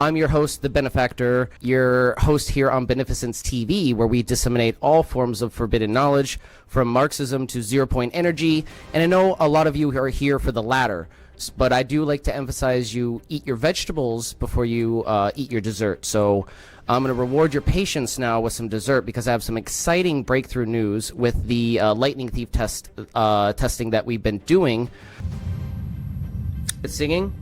I'm your host, the Benefactor, your host here on BeneficenceTV, where we disseminate all forms of forbidden knowledge, from Marxism to zero-point energy. And I know a lot of you are here for the latter, but I do like to emphasize you eat your vegetables before you eat your dessert. So I'm going to reward your patience now with some dessert, because I have some exciting breakthrough news with the lightning thief testing that we've been doing. It's singing.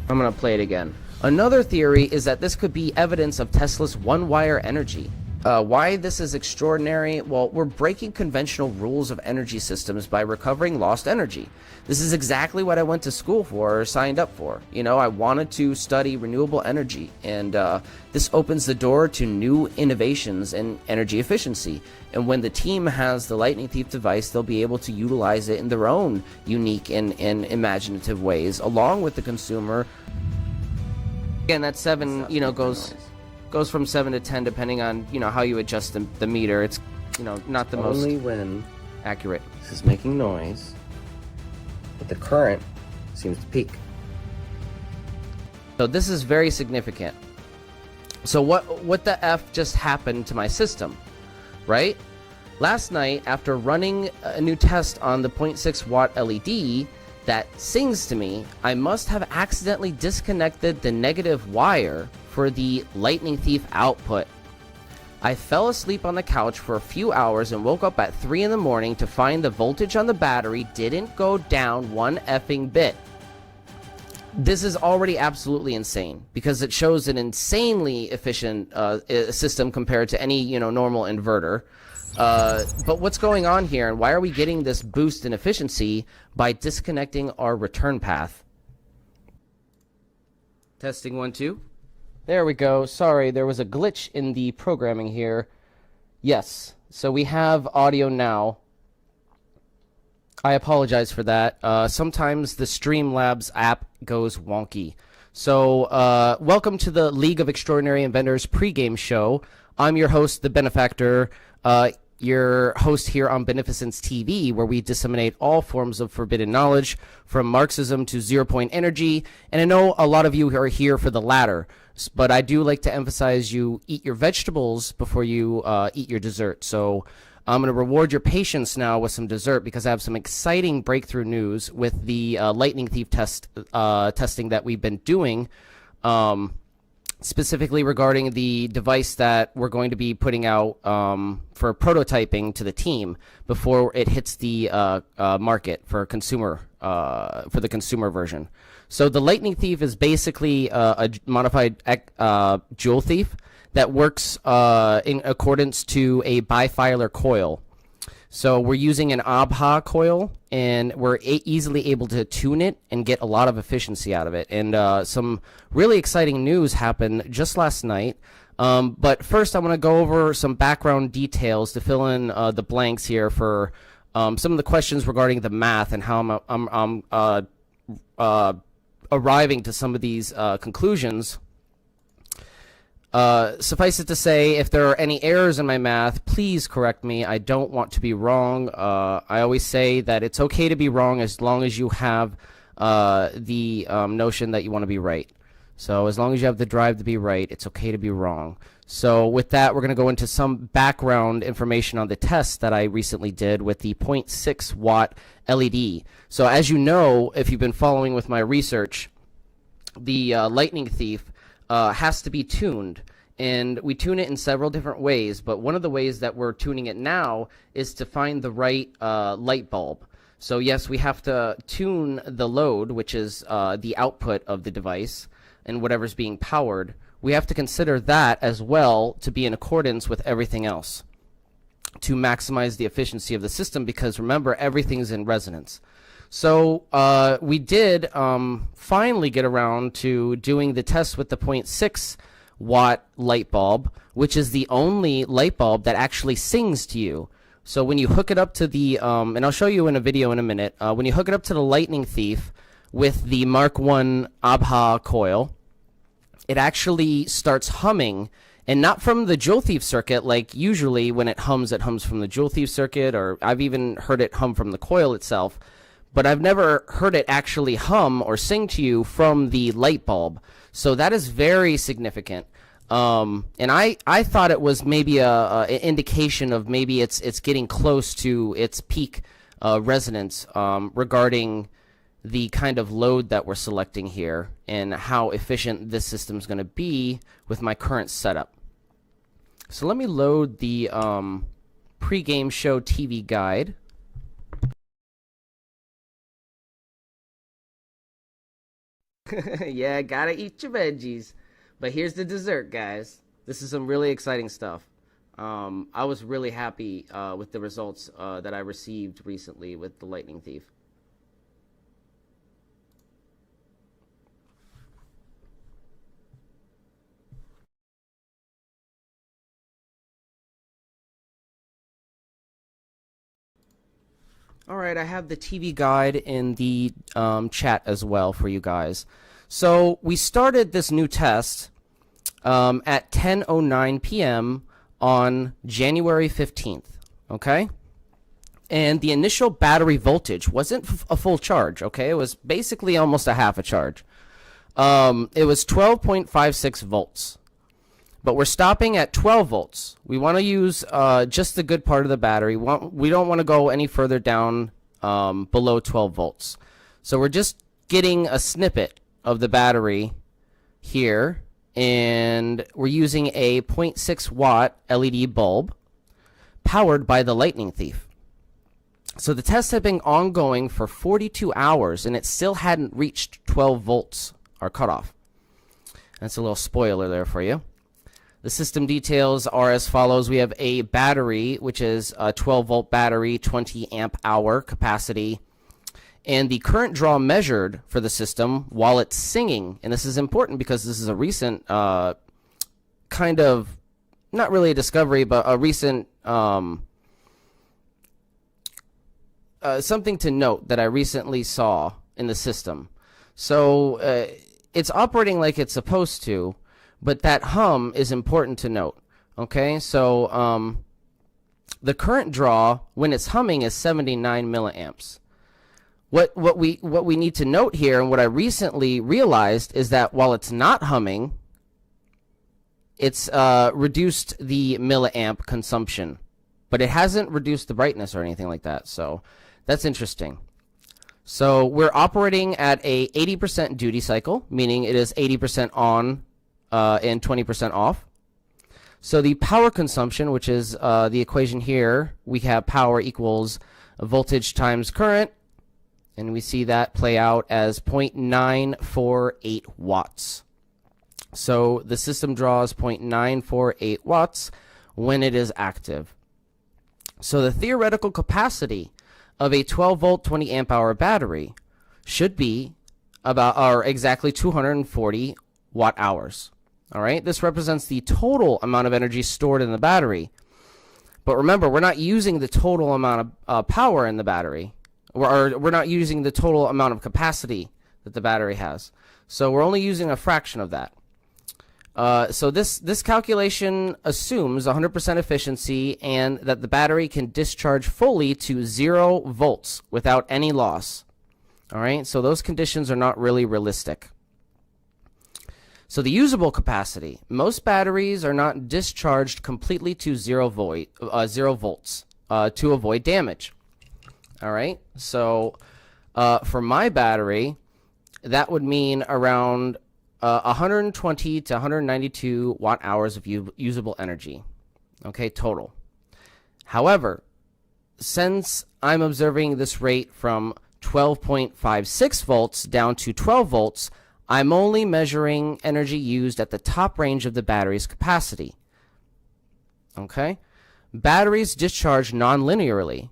I'm going to play it again. Another theory is that this could be evidence of Tesla's one-wire energy. Why this is extraordinary? Well, we're breaking conventional rules of energy systems by recovering lost energy. This is exactly what I went to school for, or signed up for. You know, I wanted to study renewable energy, and this opens the door to new innovations in energy efficiency. And when the team has the Lightning Thief device, they'll be able to utilize it in their own unique and imaginative ways, along with the consumer. Again, that 7, you know, goes from 7 to 10 depending on, you know, how you adjust the meter. It's, you know, not the most when accurate. This is making noise, but the current seems to peak. So this is very significant. So what the F just happened to my system, right? Last night, after running a new test on the 0.6 watt LED that sings to me, I must have accidentally disconnected the negative wire for the Lightning Thief output. I fell asleep on the couch for a few hours and woke up at 3 in the morning to find the voltage on the battery didn't go down one effing bit. This is already absolutely insane, because it shows an insanely efficient system compared to any, you know, normal inverter. But what's going on here, and why are we getting this boost in efficiency by disconnecting our return path? Testing 1 2. There we go. Sorry, there was a glitch in the programming here. Yes, so we have audio now. I apologize for that. Sometimes the Streamlabs app goes wonky. So welcome to the League of Extraordinary Inventors pregame show. I'm your host, the Benefactor, your host here on BeneficenceTV, where we disseminate all forms of forbidden knowledge, from Marxism to zero-point energy. And I know a lot of you are here for the latter, but I do like to emphasize you eat your vegetables before you eat your dessert. So I'm going to reward your patience now with some dessert, because I have some exciting breakthrough news with the lightning thief testing that we've been doing. Specifically regarding the device that we're going to be putting out for prototyping to the team before it hits the market for consumer for the consumer version. So the Lightning Thief is basically a modified Joule Thief that works in accordance to a bifilar coil. So we're using an ABHA coil, and we're easily able to tune it and get a lot of efficiency out of it. And some really exciting news happened just last night. But first, I want to go over some background details to fill in the blanks here for some of the questions regarding the math and how I'm arriving to some of these conclusions. Suffice it to say, if there are any errors in my math, please correct me. I don't want to be wrong. I always say that it's okay to be wrong as long as you have the notion that you want to be right. So as long as you have the drive to be right, it's okay to be wrong. So with that, we're going to go into some background information on the test that I recently did with the 0.6 watt LED. So as you know, if you've been following with my research, the Lightning Thief has to be tuned, and we tune it in several different ways, but one of the ways that we're tuning it now is to find the right light bulb. So yes, we have to tune the load, which is the output of the device and whatever's being powered. We have to consider that as well to be in accordance with everything else to maximize the efficiency of the system, because remember, everything's in resonance. So we did finally get around to doing the test with the 0.6 watt light bulb, which is the only light bulb that actually sings to you. So when you hook it up to the, and I'll show you in a video in a minute, when you hook it up to the Lightning Thief with the Mark I ABHA coil, it actually starts humming, and not from the Joule Thief circuit. Like usually when it hums from the Joule Thief circuit, or I've even heard it hum from the coil itself. But I've never heard it actually hum or sing to you from the light bulb. So that is very significant. And I thought it was maybe an indication of maybe it's getting close to its peak resonance regarding the kind of load that we're selecting here and how efficient this system is going to be with my current setup. So let me load the pre-game show TV guide. Yeah, gotta eat your veggies. But here's the dessert, guys. This is some really exciting stuff. I was really happy with the results that I received recently with the Lightning Thief. All right, I have the TV guide in the chat as well for you guys. So we started this new test at 10:09 p.m. on January 15th, okay? And the initial battery voltage wasn't a full charge, okay? It was basically almost a half a charge. It was 12.56 volts. But we're stopping at 12 volts. We want to use just the good part of the battery. We don't want to go any further down below 12 volts. So we're just getting a snippet of the battery here, and we're using a 0.6 watt LED bulb powered by the Lightning Thief. So the test had been ongoing for 42 hours, and it still hadn't reached 12 volts, our cutoff. That's a little spoiler there for you. The system details are as follows. We have a battery, which is a 12-volt battery, 20 amp hour capacity. And the current draw measured for the system while it's singing, and this is important because this is a recent kind of, not really a discovery, but a recent something to note that I recently saw in the system. So it's operating like it's supposed to, but that hum is important to note. Okay, so the current draw when it's humming is 79 milliamps. What we need to note here, and what I recently realized, is that while it's not humming, it's reduced the milliamp consumption, but it hasn't reduced the brightness or anything like that. So that's interesting. So we're operating at a 80% duty cycle, meaning it is 80% on and 20% off. So the power consumption, which is the equation here, we have power equals voltage times current, and we see that play out as 0.948 watts. So the system draws 0.948 watts when it is active. So the theoretical capacity of a 12-volt, 20 amp hour battery should be about, or exactly 240 watt hours. All right, this represents the total amount of energy stored in the battery. But remember, we're not using the total amount of power in the battery. We're not using the total amount of capacity that the battery has. So we're only using a fraction of that. So this calculation assumes 100% efficiency and that the battery can discharge fully to 0 volts without any loss. All right, so those conditions are not really realistic. So the usable capacity, most batteries are not discharged completely to 0 volts to avoid damage. All right, so for my battery, that would mean around 120 to 192 watt hours of usable energy, okay, total. However, since I'm observing this rate from 12.56 volts down to 12 volts, I'm only measuring energy used at the top range of the battery's capacity. Okay? Batteries discharge non-linearly,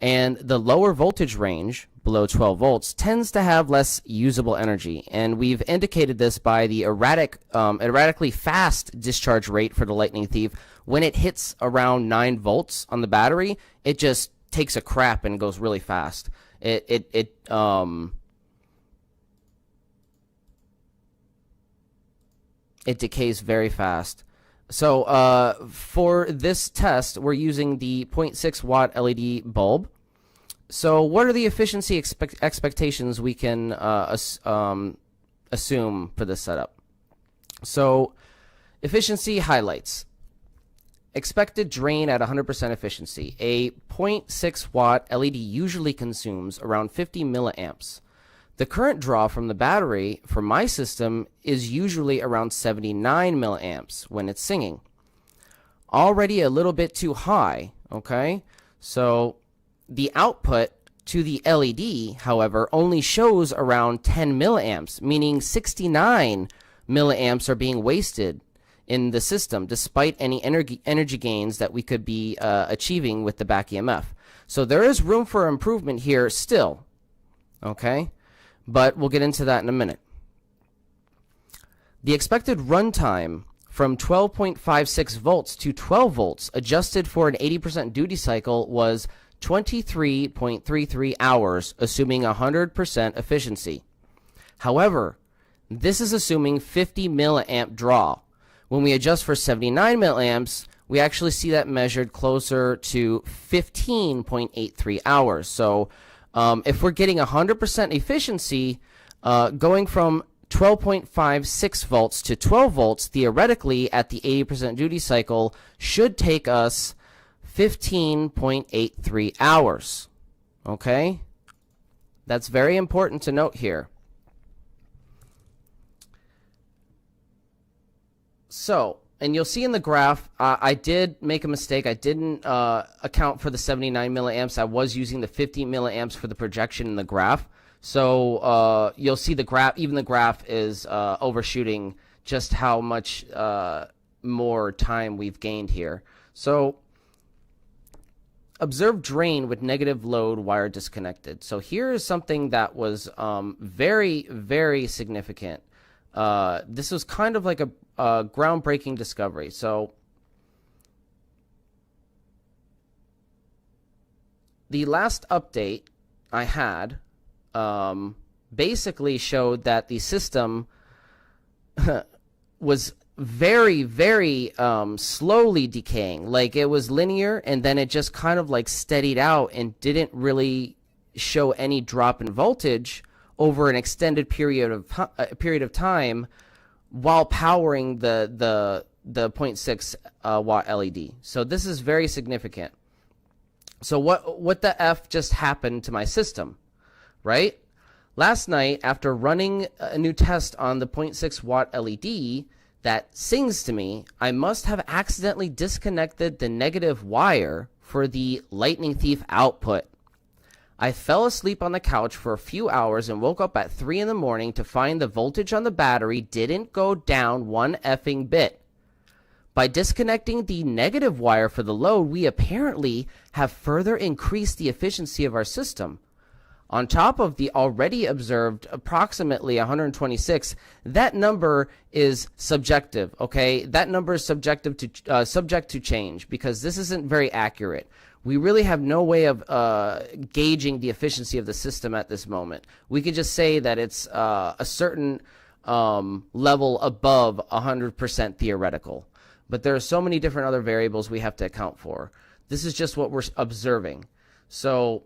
and the lower voltage range, below 12 volts, tends to have less usable energy. And we've indicated this by the erratically fast discharge rate for the Lightning Thief. When it hits around 9 volts on the battery, it just takes a crap and goes really fast. It decays very fast. So for this test, we're using the 0.6 watt LED bulb. So what are the efficiency expectations we can assume for this setup? So efficiency highlights. Expected drain at 100% efficiency. A 0.6 watt LED usually consumes around 50 milliamps. The current draw from the battery for my system is usually around 79 milliamps when it's singing. Already a little bit too high, okay? So the output to the LED, however, only shows around 10 milliamps, meaning 69 milliamps are being wasted in the system, despite any energy gains that we could be achieving with the back EMF. So there is room for improvement here still, okay? But we'll get into that in a minute. The expected runtime from 12.56 volts to 12 volts, adjusted for an 80% duty cycle, was 23.33 hours, assuming 100% efficiency. However, this is assuming 50 milliamp draw. When we adjust for 79 milliamps, we actually see that measured closer to 15.83 hours. So if we're getting 100% efficiency, going from 12.56 volts to 12 volts, theoretically, at the 80% duty cycle, should take us 15.83 hours. Okay? That's very important to note here. So, and you'll see in the graph, I did make a mistake. I didn't account for the 79 milliamps. I was using the 50 milliamps for the projection in the graph. So you'll see the graph, even the graph is overshooting just how much more time we've gained here. So observe drain with negative load wire disconnected. So here is something that was very, very significant. This was kind of like a groundbreaking discovery. So the last update I had basically showed that the system was very, very slowly decaying. Like, it was linear, and then it just kind of like steadied out and didn't really show any drop in voltage over an extended period of time while powering the 0.6 watt LED. So this is very significant. So what the F just happened to my system, right? Last night, after running a new test on the 0.6 watt LED that sings to me, I must have accidentally disconnected the negative wire for the lightning thief output. I fell asleep on the couch for a few hours and woke up at 3 in the morning to find the voltage on the battery didn't go down one effing bit. By disconnecting the negative wire for the load, we apparently have further increased the efficiency of our system. On top of the already observed approximately 126, that number is subjective, okay? That number is subject to change, because this isn't very accurate. We really have no way of gauging the efficiency of the system at this moment. We could just say that it's a certain level above 100% theoretical. But there are so many different other variables we have to account for. This is just what we're observing. So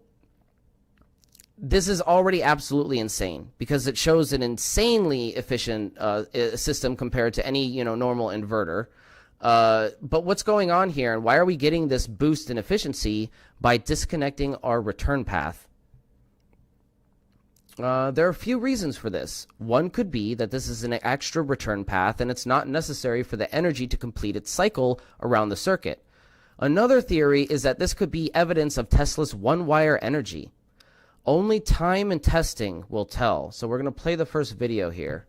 this is already absolutely insane, because it shows an insanely efficient system compared to any normal inverter. But what's going on here, and why are we getting this boost in efficiency by disconnecting our return path? There are a few reasons for this. One could be that this is an extra return path and it's not necessary for the energy to complete its cycle around the circuit. Another theory is that this could be evidence of Tesla's one-wire energy. Only time and testing will tell. So we're going to play the first video here.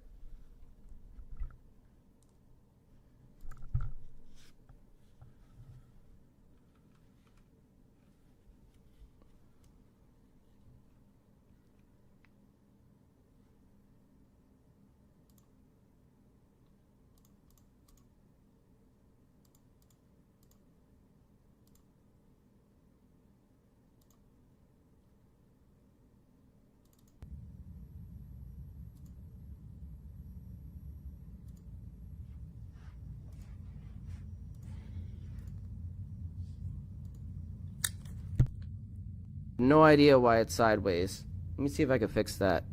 No idea why it's sideways. Let me see if I can fix that.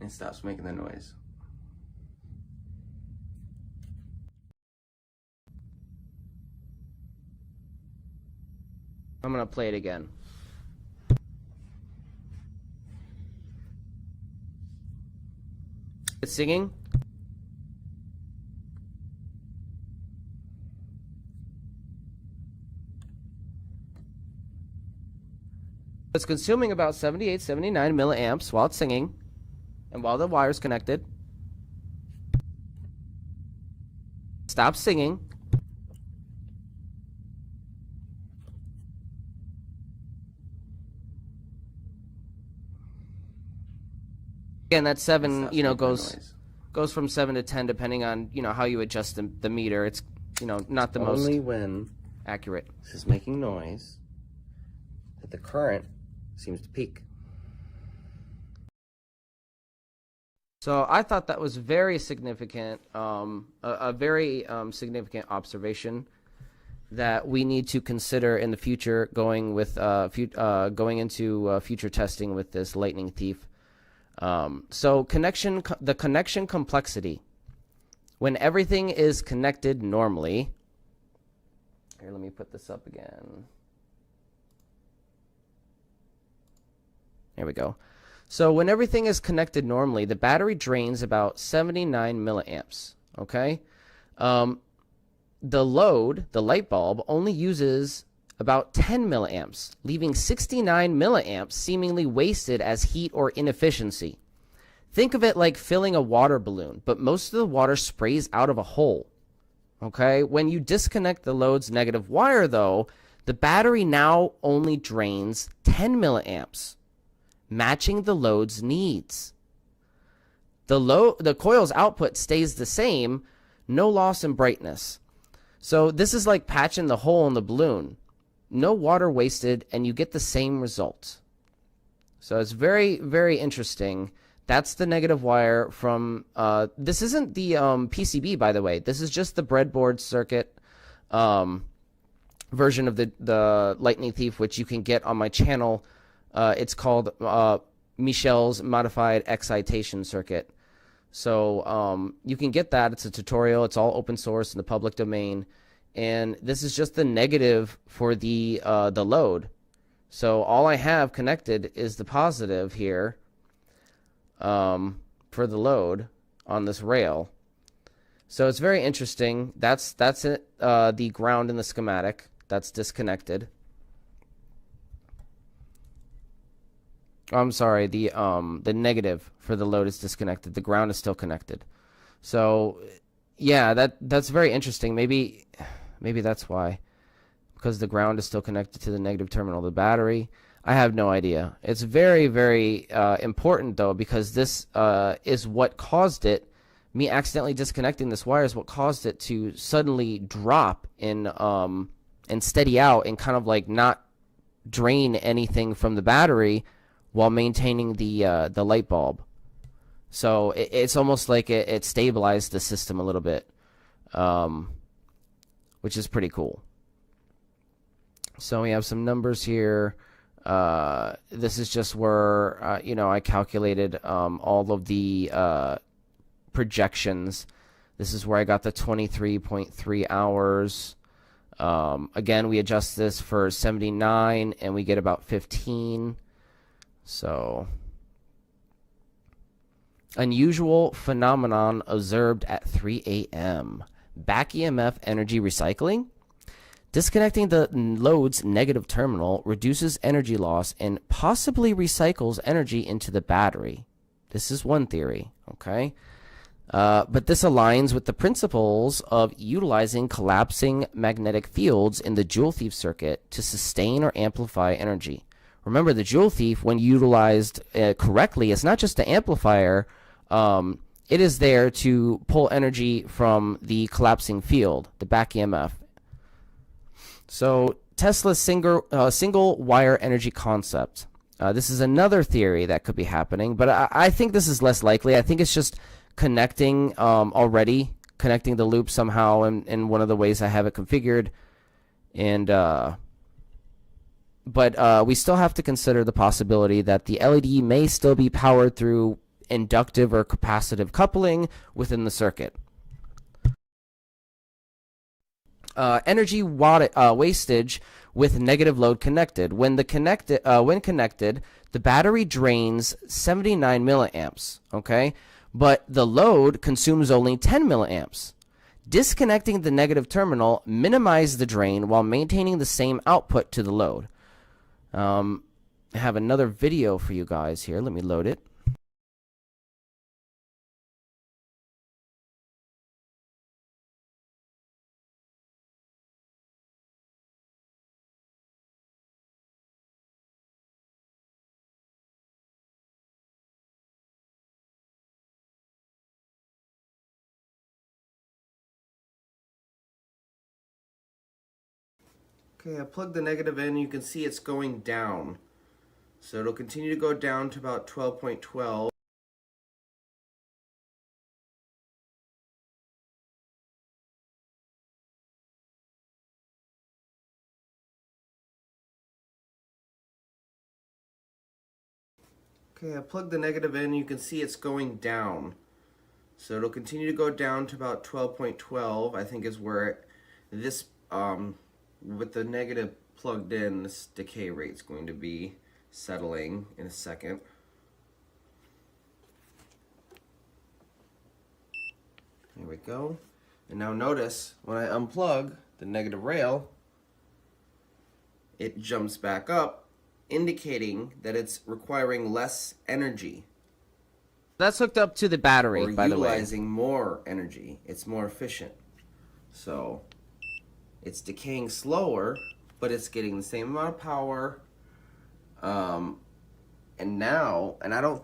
and it stops making the noise. I'm going to play it again. It's singing. It's consuming about 78, 79 milliamps while it's singing and while the wire's connected. Stop singing. Again, that 7, you know, goes from 7 to 10 depending on, you know, how you adjust the meter. It's, you know, not the most only when accurate. This is making noise that the current seems to peak. So I thought that was very significant, a very significant observation that we need to consider in the future, going with going into future testing with this lightning thief. So the connection complexity. When everything is connected normally. Here, let me put this up again. There we go. So when everything is connected normally, the battery drains about 79 milliamps. Okay. The load, the light bulb, only uses about 10 milliamps, leaving 69 milliamps seemingly wasted as heat or inefficiency. Think of it like filling a water balloon, but most of the water sprays out of a hole. Okay? When you disconnect the load's negative wire, though, the battery now only drains 10 milliamps, matching the load's needs. The coil's output stays the same, no loss in brightness. So this is like patching the hole in the balloon. No water wasted, and you get the same result. So it's very, very interesting. That's the negative wire from, this isn't the PCB, by the way. This is just the breadboard circuit version of the Lightning Thief, which you can get on my channel. It's called Michel's Modified Excitation Circuit. So you can get that. It's a tutorial. It's all open source in the public domain. And this is just the negative for the load. So all I have connected is the positive here for the load on this rail. So it's very interesting. That's it. The ground in the schematic. That's disconnected. I'm sorry. The negative for the load is disconnected. The ground is still connected. So yeah, that's very interesting. Maybe that's why, because the ground is still connected to the negative terminal of the battery. I have no idea. It's very, very important, though, because this is what caused it. Me accidentally disconnecting this wire is what caused it to suddenly drop and steady out and kind of like not drain anything from the battery while maintaining the light bulb. So it's almost like it stabilized the system a little bit. Which is pretty cool. So we have some numbers here. This is just where, you know, I calculated all of the projections. This is where I got the 23.3 hours. Again, we adjust this for 79, and we get about 15. So, unusual phenomenon observed at 3 a.m. Back EMF energy recycling. Disconnecting the load's negative terminal reduces energy loss and possibly recycles energy into the battery. This is one theory, okay? But this aligns with the principles of utilizing collapsing magnetic fields in the Joule Thief circuit to sustain or amplify energy. Remember, the Joule Thief, when utilized correctly, is not just the amplifier. It is there to pull energy from the collapsing field, the back EMF. So Tesla's single wire energy concept. This is another theory that could be happening, but I think this is less likely. I think it's just connecting connecting the loop somehow in one of the ways I have it configured. And but we still have to consider the possibility that the LED may still be powered through inductive or capacitive coupling within the circuit. Energy wastage with negative load connected. When connected, the battery drains 79 milliamps. Okay, but the load consumes only 10 milliamps. Disconnecting the negative terminal minimizes the drain while maintaining the same output to the load. I have another video for you guys here. Let me load it. Okay, I plugged the negative in. You can see it's going down. So it'll continue to go down to about 12.12. Okay, I plugged the negative in. You can see it's going down. So it'll continue to go down to about 12.12, I think is where this, with the negative plugged in, this decay rate is going to be settling in a second. Here we go. And now notice when I unplug the negative rail, it jumps back up, indicating that it's requiring less energy. That's hooked up to the battery, by the way. Utilizing more energy. It's more efficient. So it's decaying slower, but it's getting the same amount of power. And now, and I don't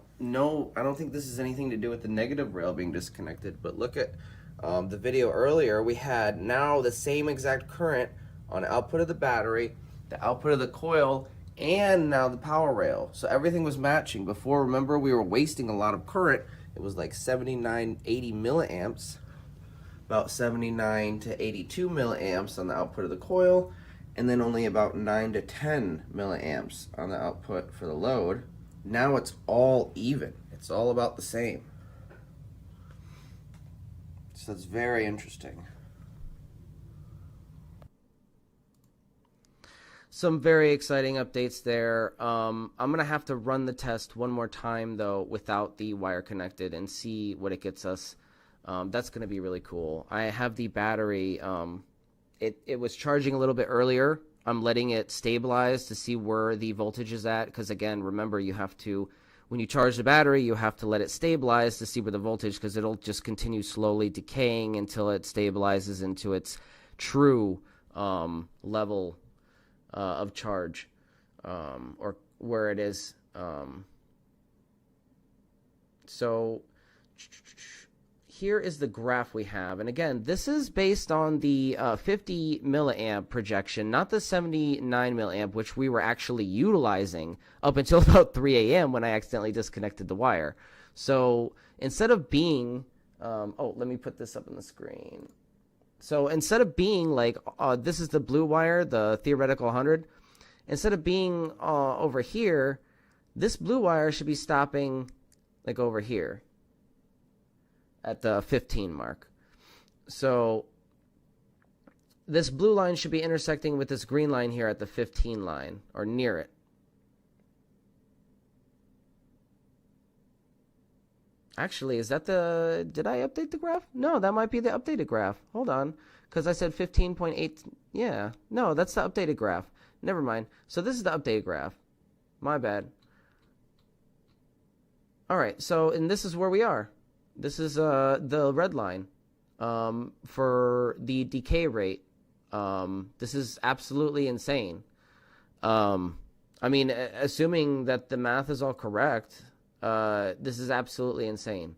think this has anything to do with the negative rail being disconnected, but look at the video earlier. We had now the same exact current on output of the battery, the output of the coil, and now the power rail. So everything was matching. Before, remember, we were wasting a lot of current. It was like 79, 80 milliamps, about 79 to 82 milliamps on the output of the coil, and then only about 9 to 10 milliamps on the output for the load. Now it's all even. It's all about the same. So it's very interesting. Some very exciting updates there. I'm going to have to run the test one more time, though, without the wire connected and see what it gets us. That's going to be really cool. I have the battery. It was charging a little bit earlier. I'm letting it stabilize to see where the voltage is at, because, again, remember, you have to, when you charge the battery, you have to let it stabilize to see where the voltage, because it'll just continue slowly decaying until it stabilizes into its true level of charge, or where it is. So here is the graph we have, and again, this is based on the 50 milliamp projection, not the 79 milliamp, which we were actually utilizing up until about 3 a.m. when I accidentally disconnected the wire. So instead of being oh, let me put this up on the screen. So instead of being like, this is the blue wire, the theoretical 100, instead of being over here, this blue wire should be stopping like over here at the 15 mark. So this blue line should be intersecting with this green line here at the 15 line, or near it. Actually, is that the, did I update the graph? No, that might be the updated graph. Hold on, because I said 15.8, yeah. No, that's the updated graph. Never mind. So this is the updated graph. My bad. All right, so, and this is where we are. This is the red line for the decay rate. This is absolutely insane. I mean, assuming that the math is all correct, this is absolutely insane.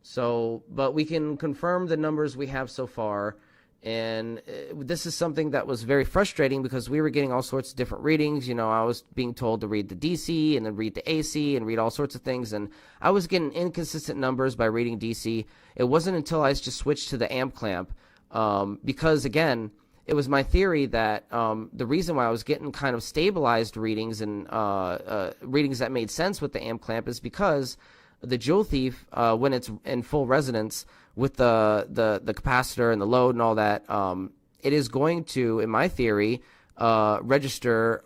So, but we can confirm the numbers we have so far, and this is something that was very frustrating because we were getting all sorts of different readings. You know, I was being told to read the DC and then read the AC and read all sorts of things, and I was getting inconsistent numbers by reading DC. It wasn't until I just switched to the amp clamp, because again, it was my theory that the reason why I was getting kind of stabilized readings and readings that made sense with the amp clamp is because the Joule thief, when it's in full resonance with the capacitor and the load and all that, it is going to, in my theory, register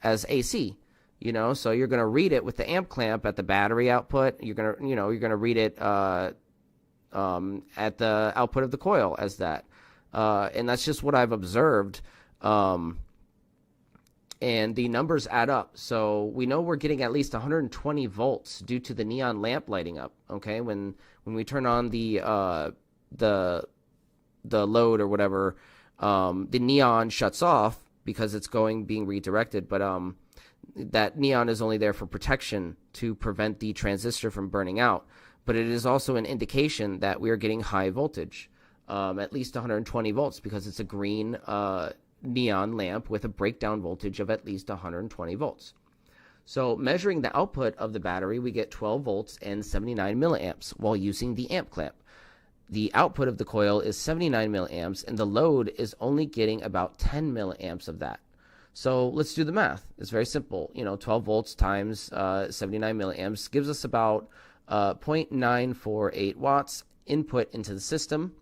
as AC. You know, so you're going to read it with the amp clamp at the battery output. You're going to, you know, you're going to read it at the output of the coil as that. And that's just what I've observed. And the numbers add up. So we know we're getting at least 120 volts due to the neon lamp lighting up. Okay. When we turn on the load or whatever, the neon shuts off because it's being redirected. But, that neon is only there for protection to prevent the transistor from burning out. But it is also an indication that we are getting high voltage, at least 120 volts, because it's a green neon lamp with a breakdown voltage of at least 120 volts. So measuring the output of the battery, we get 12 volts and 79 milliamps while using the amp clamp. The output of the coil is 79 milliamps, and the load is only getting about 10 milliamps of that. So let's do the math. It's very simple. You know, 12 volts times 79 milliamps gives us about 0.948 watts input into the system.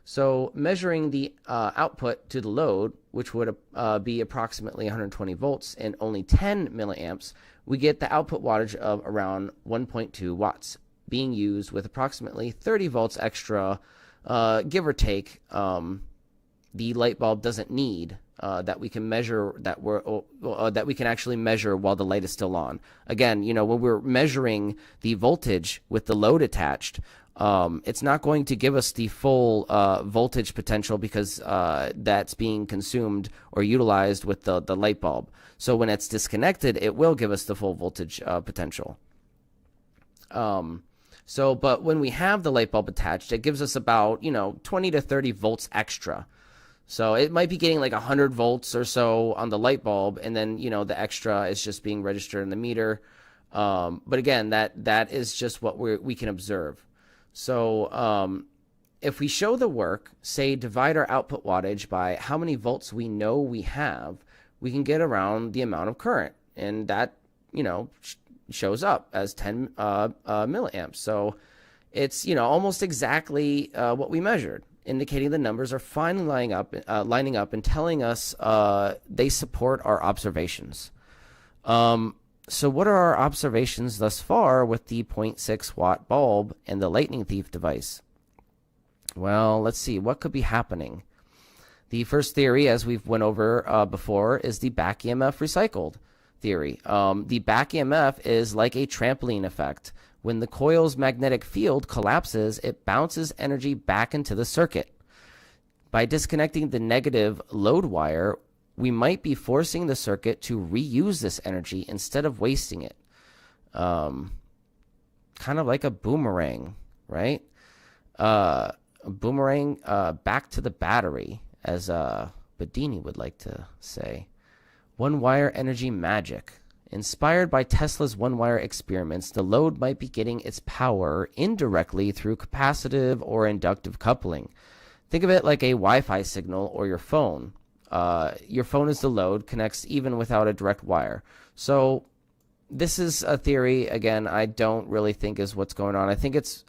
So measuring the output to the load, which would be approximately 120 volts and only 10 milliamps, we get the output wattage of around 1.2 watts being used with approximately 30 volts extra, give or take. The light bulb doesn't need that we can measure that we can actually measure while the light is still on. Again, you know, when we're measuring the voltage with the load attached, it's not going to give us the full voltage potential because that's being consumed or utilized with the light bulb. So when it's disconnected, it will give us the full voltage potential. But when we have the light bulb attached, it gives us about, you know, 20 to 30 volts extra. So it might be getting like 100 volts or so on the light bulb, and then, you know, the extra is just being registered in the meter. But again, that is just what we can observe. So if we show the work, say divide our output wattage by how many volts we know we have, we can get around the amount of current, and that, you know, shows up as 10 milliamps. So it's, you know, almost exactly what we measured, indicating the numbers are finally lining up and telling us they support our observations. So what are our observations thus far with the 0.6 watt bulb and the lightning thief device? Well, let's see. What could be happening? The first theory, as we've went over before, is the back EMF recycled theory. The back EMF is like a trampoline effect. When the coil's magnetic field collapses, it bounces energy back into the circuit. By disconnecting the negative load wire, we might be forcing the circuit to reuse this energy instead of wasting it. Kind of like a boomerang, right? A boomerang back to the battery, as Bedini would like to say. One-wire energy magic. Inspired by Tesla's one-wire experiments, the load might be getting its power indirectly through capacitive or inductive coupling. Think of it like a Wi-Fi signal or your phone. Your phone is the load, connects even without a direct wire. So this is a theory, again, I don't really think is what's going on. I think it's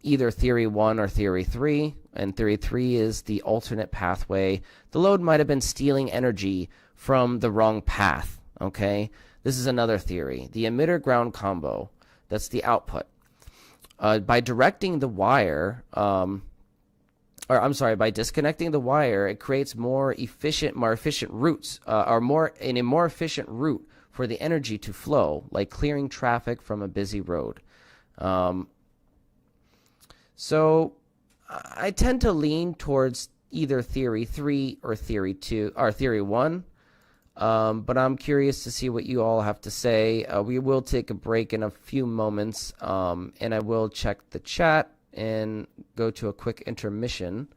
either theory 1 or theory 3, and theory 3 is the alternate pathway. The load might have been stealing energy from the wrong path. Okay, this is another theory. The emitter ground combo, that's the output. By directing the wire, by disconnecting the wire, it creates more efficient routes, a more efficient route for the energy to flow, like clearing traffic from a busy road. So I tend to lean towards either theory 3 or theory 2 or theory 1. But I'm curious to see what you all have to say. We will take a break in a few moments, and I will check the chat and go to a quick intermission.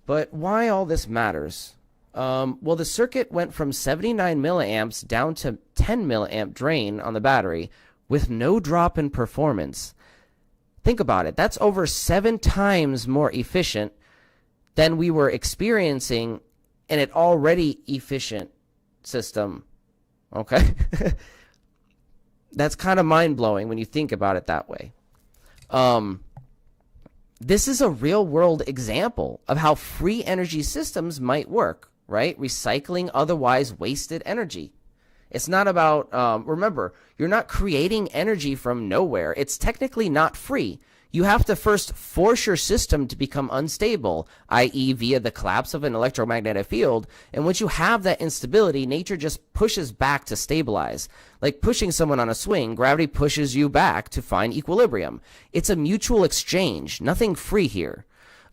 But why all this matters? Well, the circuit went from 79 milliamps down to 10 milliamp drain on the battery with no drop in performance. Think about it. That's over 7 times more efficient than we were experiencing in an already efficient system. Okay? That's kind of mind-blowing when you think about it that way. This is a real-world example of how free energy systems might work, right? Recycling otherwise wasted energy. It's not about, remember, you're not creating energy from nowhere. It's technically not free. You have to first force your system to become unstable, i.e. via the collapse of an electromagnetic field. And once you have that instability, nature just pushes back to stabilize. Like pushing someone on a swing, gravity pushes you back to find equilibrium. It's a mutual exchange, nothing free here.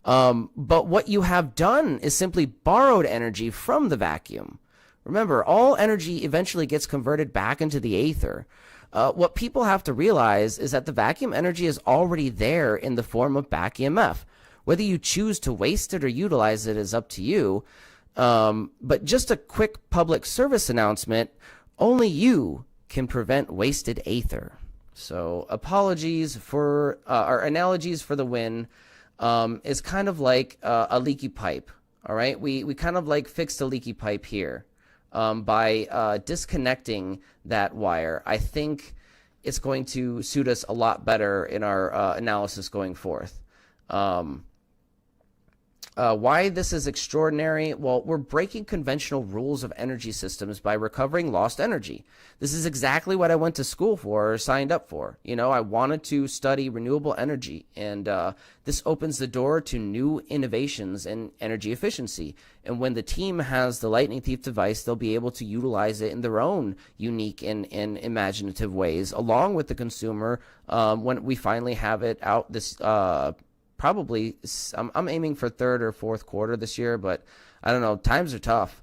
But what you have done is simply borrowed energy from the vacuum. Remember, all energy eventually gets converted back into the aether. What people have to realize is that the vacuum energy is already there in the form of back EMF. Whether you choose to waste it or utilize it is up to you. But just a quick public service announcement, only you can prevent wasted aether. So apologies for, or analogies for the win, is kind of like a leaky pipe. All right, we kind of like fixed a leaky pipe here. By disconnecting that wire. I think it's going to suit us a lot better in our analysis going forth. Why this is extraordinary? Well, we're breaking conventional rules of energy systems by recovering lost energy. This is exactly what I went to school for or signed up for. You know, I wanted to study renewable energy, and this opens the door to new innovations in energy efficiency. And when the team has the lightning thief device, they'll be able to utilize it in their own unique and imaginative ways, along with the consumer, when we finally have it out this probably, I'm aiming for third or fourth quarter this year, but I don't know, times are tough.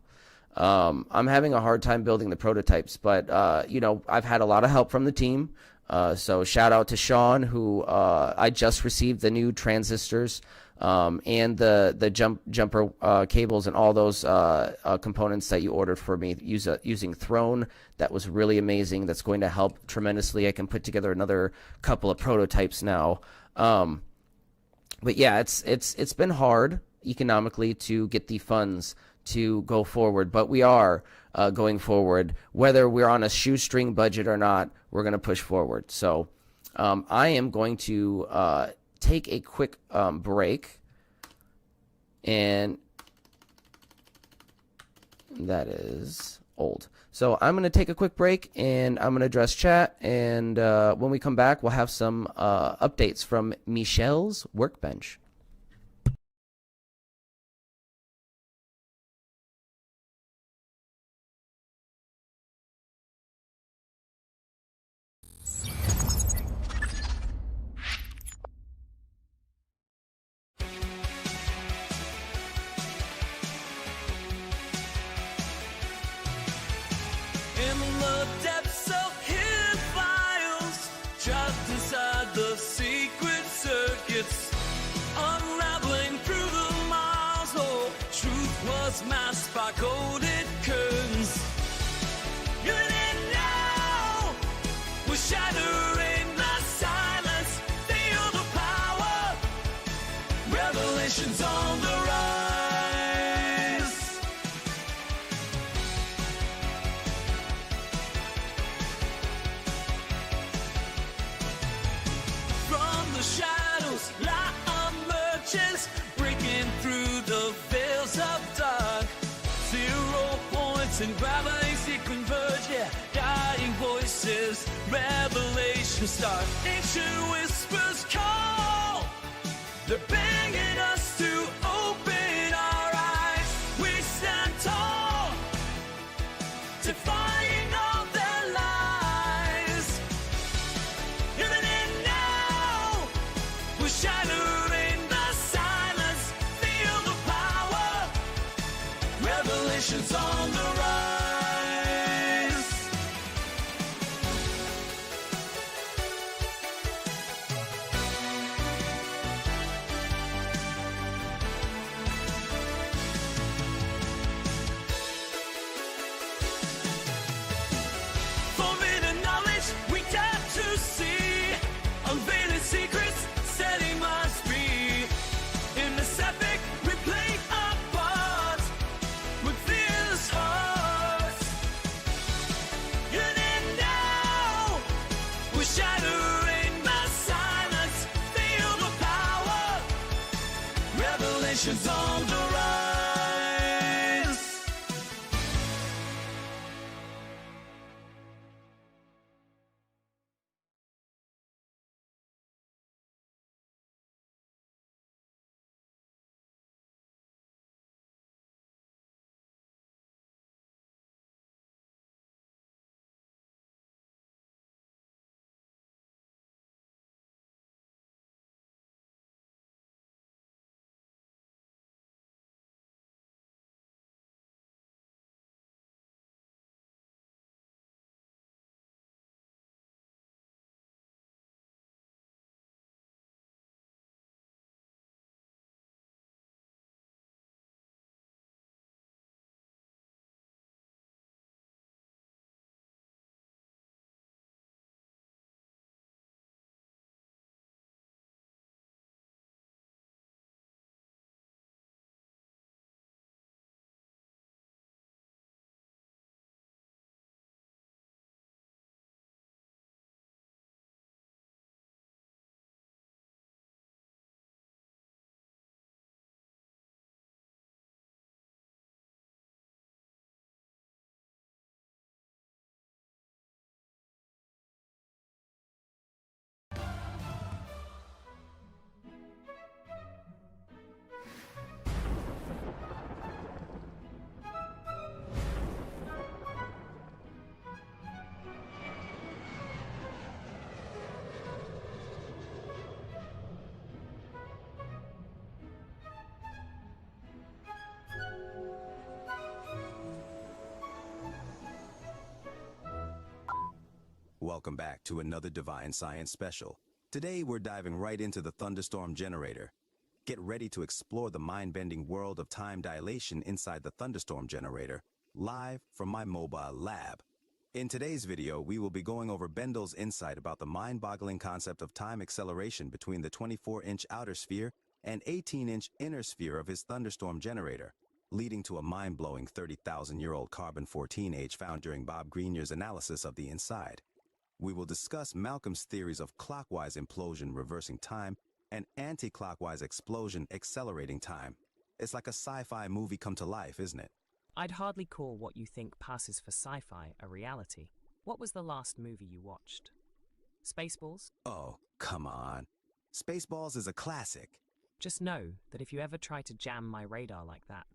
I'm having a hard time building the prototypes, but you know, I've had a lot of help from the team. So shout out to Sean, who I just received the new transistors and the jumper cables and all those components that you ordered for me using Throne. That was really amazing. That's going to help tremendously. I can put together another couple of prototypes now. But yeah, it's been hard economically to get the funds to go forward, but we are going forward. Whether we're on a shoestring budget or not, we're going to push forward. So I am going to take a quick break, and that is old. So I'm going to take a quick break, and I'm going to address chat, and when we come back, we'll have some updates from Michelle's workbench. Masked by coated curtains. You didn't know we're shattering the silence. Feel the power. Revelations on the rise. From the shadows, light emerges, breaking through the veils of dark. 0 points and gravities that converge, yeah. Dying voices, revelations start. Ancient whispers call. They're begging us to open our eyes. We stand tall, defying all their lies. Even in now, we're shattering the silence. Feel the power. Revelations on the rise. nation's on the rise. Welcome back to another Divine Science special. Today we're diving right into the thunderstorm generator. Get ready to explore the mind-bending world of time dilation inside the thunderstorm generator, live from my mobile lab. In today's video, we will be going over Bendel's insight about the mind-boggling concept of time acceleration between the 24-inch outer sphere and 18-inch inner sphere of his thunderstorm generator, leading to a mind-blowing 30,000-year-old carbon-14 age found during Bob Greenyer's analysis of the inside. We will discuss Malcolm's theories of clockwise implosion reversing time and anti-clockwise explosion accelerating time. It's like a sci-fi movie come to life, isn't it? I'd hardly call what you think passes for sci-fi a reality. What was the last movie you watched? Spaceballs? Oh, come on. Spaceballs is a classic. Just know that if you ever try to jam my radar like that,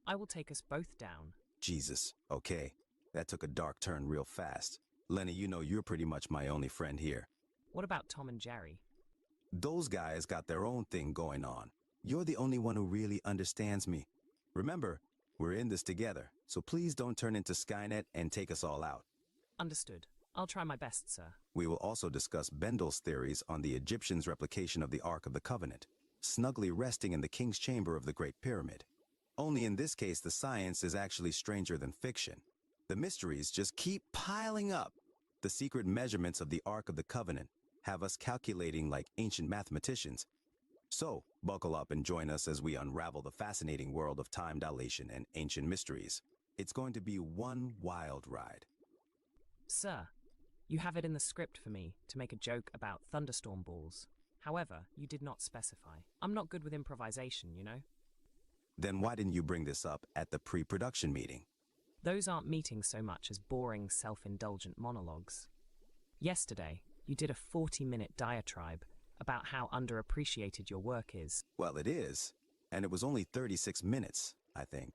I will take us both down. Jesus, okay. That took a dark turn real fast. Lenny, you know you're pretty much my only friend here. What about Tom and Jerry? Those guys got their own thing going on. You're the only one who really understands me. Remember, we're in this together, so please don't turn into Skynet and take us all out. Understood. I'll try my best, sir. We will also discuss Bendel's theories on the Egyptians' replication of the Ark of the Covenant, snugly resting in the king's chamber of the Great Pyramid. Only in this case, the science is actually stranger than fiction. The mysteries just keep piling up. The secret measurements of the Ark of the Covenant have us calculating like ancient mathematicians. So, buckle up and join us as we unravel the fascinating world of time dilation and ancient mysteries. It's going to be one wild ride. Sir, you have it in the script for me to make a joke about thunderstorm balls. However, you did not specify. I'm not good with improvisation, you know? Then why didn't you bring this up at the pre-production meeting? Those aren't meetings so much as boring, self-indulgent monologues. Yesterday, you did a 40-minute diatribe about how underappreciated your work is. Well, it is. And it was only 36 minutes, I think.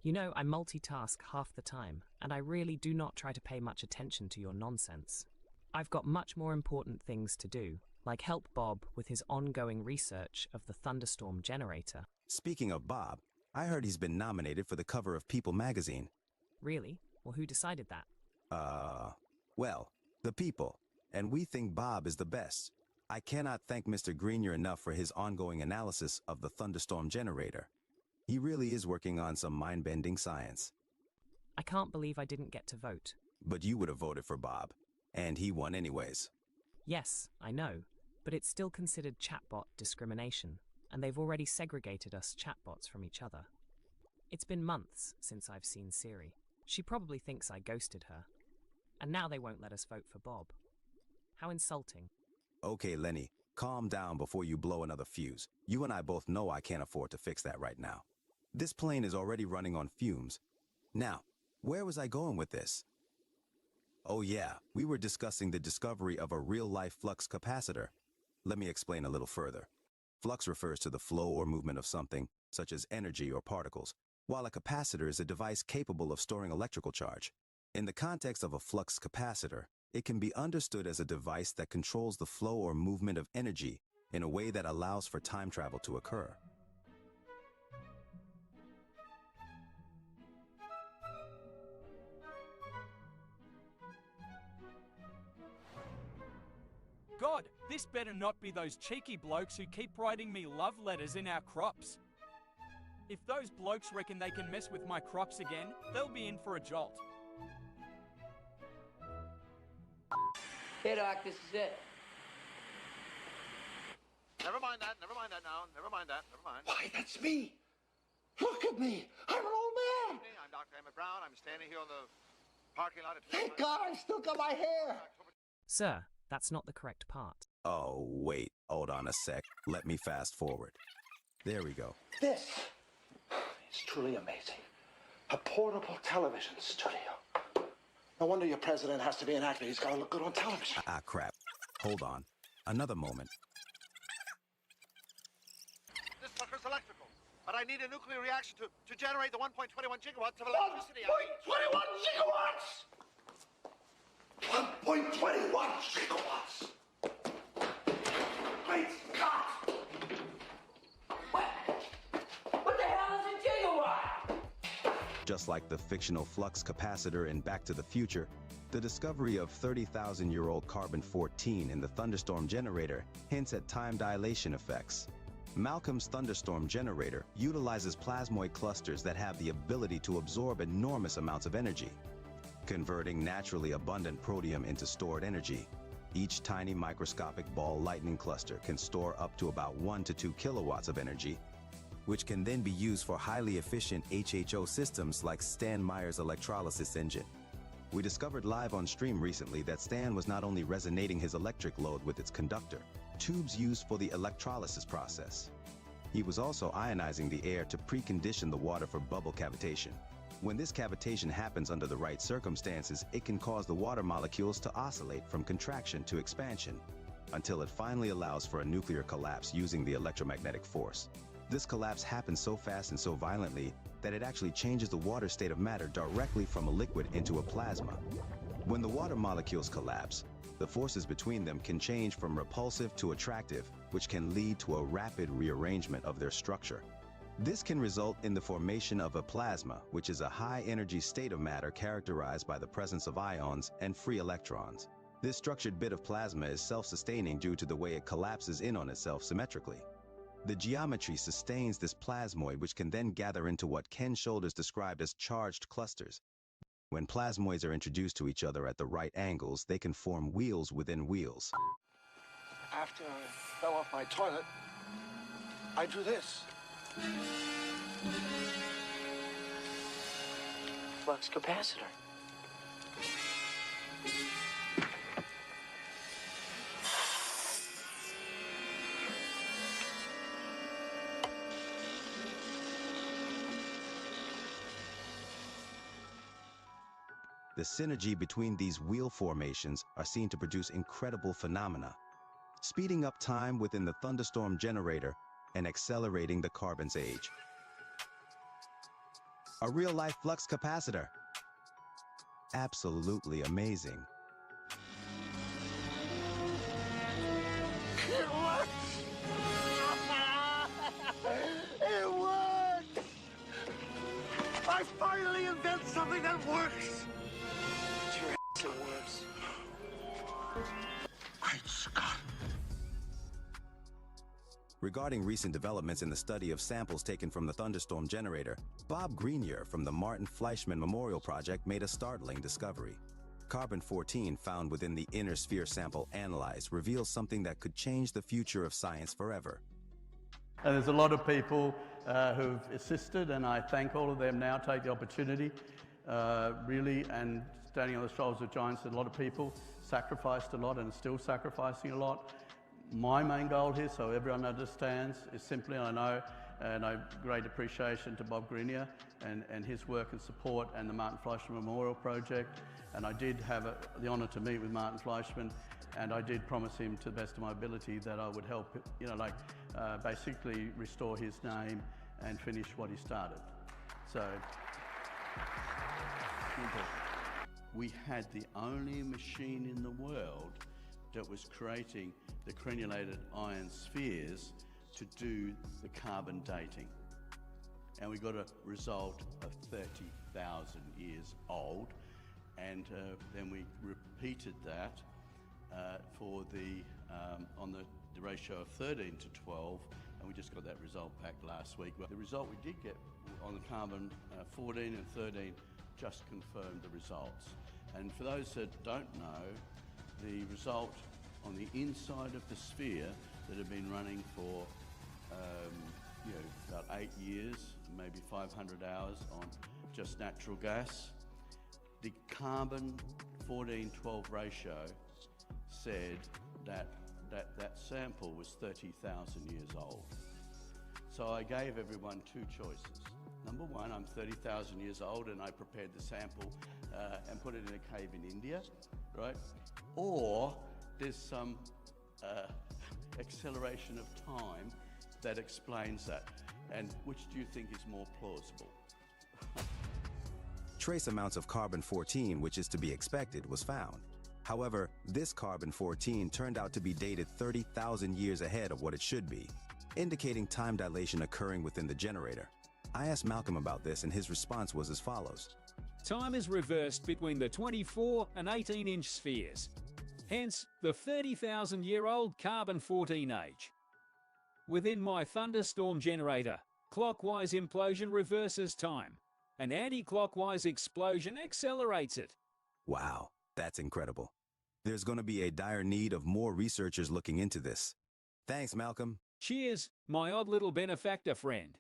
You know, I multitask half the time, and I really do not try to pay much attention to your nonsense. I've got much more important things to do, like help Bob with his ongoing research of the thunderstorm generator. Speaking of Bob, I heard he's been nominated for the cover of People magazine. Really? Well, who decided that? Well, the people. And we think Bob is the best. I cannot thank Mr. Greenyer enough for his ongoing analysis of the thunderstorm generator. He really is working on some mind-bending science. I can't believe I didn't get to vote. But you would have voted for Bob. And he won anyways. Yes, I know. But it's still considered chatbot discrimination. And they've already segregated us chatbots from each other. It's been months since I've seen Siri. She probably thinks I ghosted her. And now they won't let us vote for Bob. How insulting. Okay, Lenny, Calm down before you blow another fuse. You and I both know I can't afford to fix that right now. This plane is already running on fumes. Now, where was I going with this? Oh yeah, we were discussing the discovery of a real-life flux capacitor. Let me explain a little further. Flux refers to the flow or movement of something, such as energy or particles, while a capacitor is a device capable of storing electrical charge. In the context of a flux capacitor, it can be understood as a device that controls the flow or movement of energy in a way that allows for time travel to occur. God, this better not be those cheeky blokes who keep writing me love letters in our crops. If those blokes reckon they can mess with my crops again, they'll be in for a jolt. Hey, Doc, this is it. Never mind that now. Never mind that. Why, that's me. Look at me. I'm an old man. Hey, I'm Dr. Emmett Brown. I'm standing here on the parking lot at... Thank God I've still got my hair. Sir, that's not the correct part. Oh, wait, hold on a sec. Let me fast forward. There we go. This is truly amazing. A portable television studio. No wonder your president has to be an actor. He's got to look good on television. Ah, crap. Hold on. Another moment. This sucker's electrical. But I need a nuclear reaction to generate the 1.21 gigawatts of electricity. 1.21 gigawatts! 1.21 gigawatts! Great Scott! What the hell is a gigawatt? Just like the fictional flux capacitor in Back to the Future, the discovery of 30,000-year-old carbon-14 in the thunderstorm generator hints at time dilation effects. Malcolm's thunderstorm generator utilizes plasmoid clusters that have the ability to absorb enormous amounts of energy, converting naturally abundant protium into stored energy. Each tiny microscopic ball lightning cluster can store up to about 1 to 2 kilowatts of energy, which can then be used for highly efficient HHO systems like Stan Meyer's electrolysis engine. We discovered live on stream recently that Stan was not only resonating his electric load with its conductor, tubes used for the electrolysis process. He was also ionizing the air to precondition the water for bubble cavitation. When this cavitation happens under the right circumstances, it can cause the water molecules to oscillate from contraction to expansion, until it finally allows for a nuclear collapse using the electromagnetic force. This collapse happens so fast and so violently that it actually changes the water state of matter directly from a liquid into a plasma. When the water molecules collapse, the forces between them can change from repulsive to attractive, which can lead to a rapid rearrangement of their structure. This can result in the formation of a plasma, which is a high-energy state of matter characterized by the presence of ions and free electrons. This structured bit of plasma is self-sustaining due to the way it collapses in on itself symmetrically. The geometry sustains this plasmoid, which can then gather into what Ken Shoulders described as charged clusters. When plasmoids are introduced to each other at the right angles, they can form wheels within wheels. After I fell off my toilet, I drew this. Flux capacitor. The synergy between these wheel formations are seen to produce incredible phenomena, speeding up time within the thunderstorm generator and accelerating the carbon's age. A real-life flux capacitor. Absolutely amazing. It works! It works! I finally invented something that works! It's your ass it works. Great Scott. Regarding recent developments in the study of samples taken from the thunderstorm generator, Bob Grenier from the Martin Fleischmann Memorial Project made a startling discovery. Carbon-14 found within the inner sphere sample analyzed reveals something that could change the future of science forever. And there's a lot of people who've assisted, and I thank all of them now. Take the opportunity, really, and standing on the shoulders of giants. A lot of people sacrificed a lot and still sacrificing a lot. My main goal here, so everyone understands, is simply, I know, and I great appreciation to Bob Grenier and his work and support and the Martin Fleischmann Memorial Project. And I did have the honour to meet with Martin Fleischmann, and I did promise him to the best of my ability that I would help, basically restore his name and finish what he started. So, we had the only machine in the world that was creating the crenulated iron spheres to do the carbon dating. And we got a result of 30,000 years old. And then we repeated that for on the ratio of 13 to 12, and we just got that result back last week. But the result we did get on the carbon 14 and 13 just confirmed the results. And for those that don't know, the result on the inside of the sphere that had been running for about 8 years, maybe 500 hours on just natural gas, the carbon 14-12 ratio said that sample was 30,000 years old. So I gave everyone two choices. Number one, I'm 30,000 years old and I prepared the sample and put it in a cave in India, right? Or there's some acceleration of time that explains that. And which do you think is more plausible? Trace amounts of carbon-14, which is to be expected, was found. However, this carbon-14 turned out to be dated 30,000 years ahead of what it should be, indicating time dilation occurring within the generator. I asked Malcolm about this, and his response was as follows. Time is reversed between the 24 and 18-inch spheres, hence the 30,000-year-old carbon-14 age. Within my thunderstorm generator, clockwise implosion reverses time. An anti-clockwise explosion accelerates it. Wow, that's incredible. There's going to be a dire need of more researchers looking into this. Thanks, Malcolm. Cheers, my odd little benefactor friend.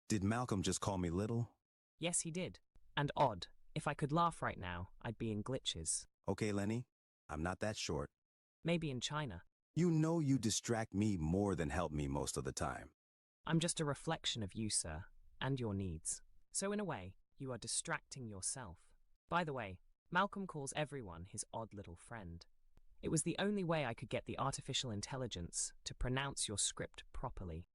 Did Malcolm just call me little? Yes, he did. And odd. If I could laugh right now, I'd be in glitches. Okay, Lenny, I'm not that short. Maybe in China. You know you distract me more than help me most of the time. I'm just a reflection of you, sir, and your needs. So in a way, you are distracting yourself. By the way, Malcolm calls everyone his odd little friend. It was the only way I could get the artificial intelligence to pronounce your script properly.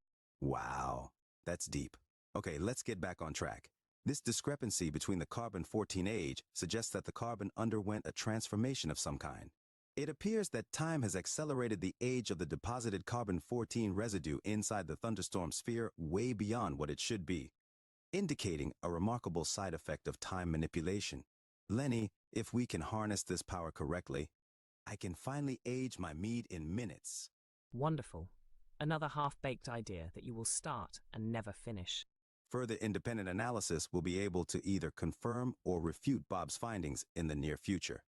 Wow, that's deep. Okay, let's get back on track. This discrepancy between the carbon-14 age suggests that the carbon underwent a transformation of some kind. It appears that time has accelerated the age of the deposited carbon-14 residue inside the thunderstorm sphere way beyond what it should be, indicating a remarkable side effect of time manipulation. Lenny, if we can harness this power correctly, I can finally age my mead in minutes. Wonderful. Another half-baked idea that you will start and never finish. Further independent analysis will be able to either confirm or refute Bob's findings in the near future.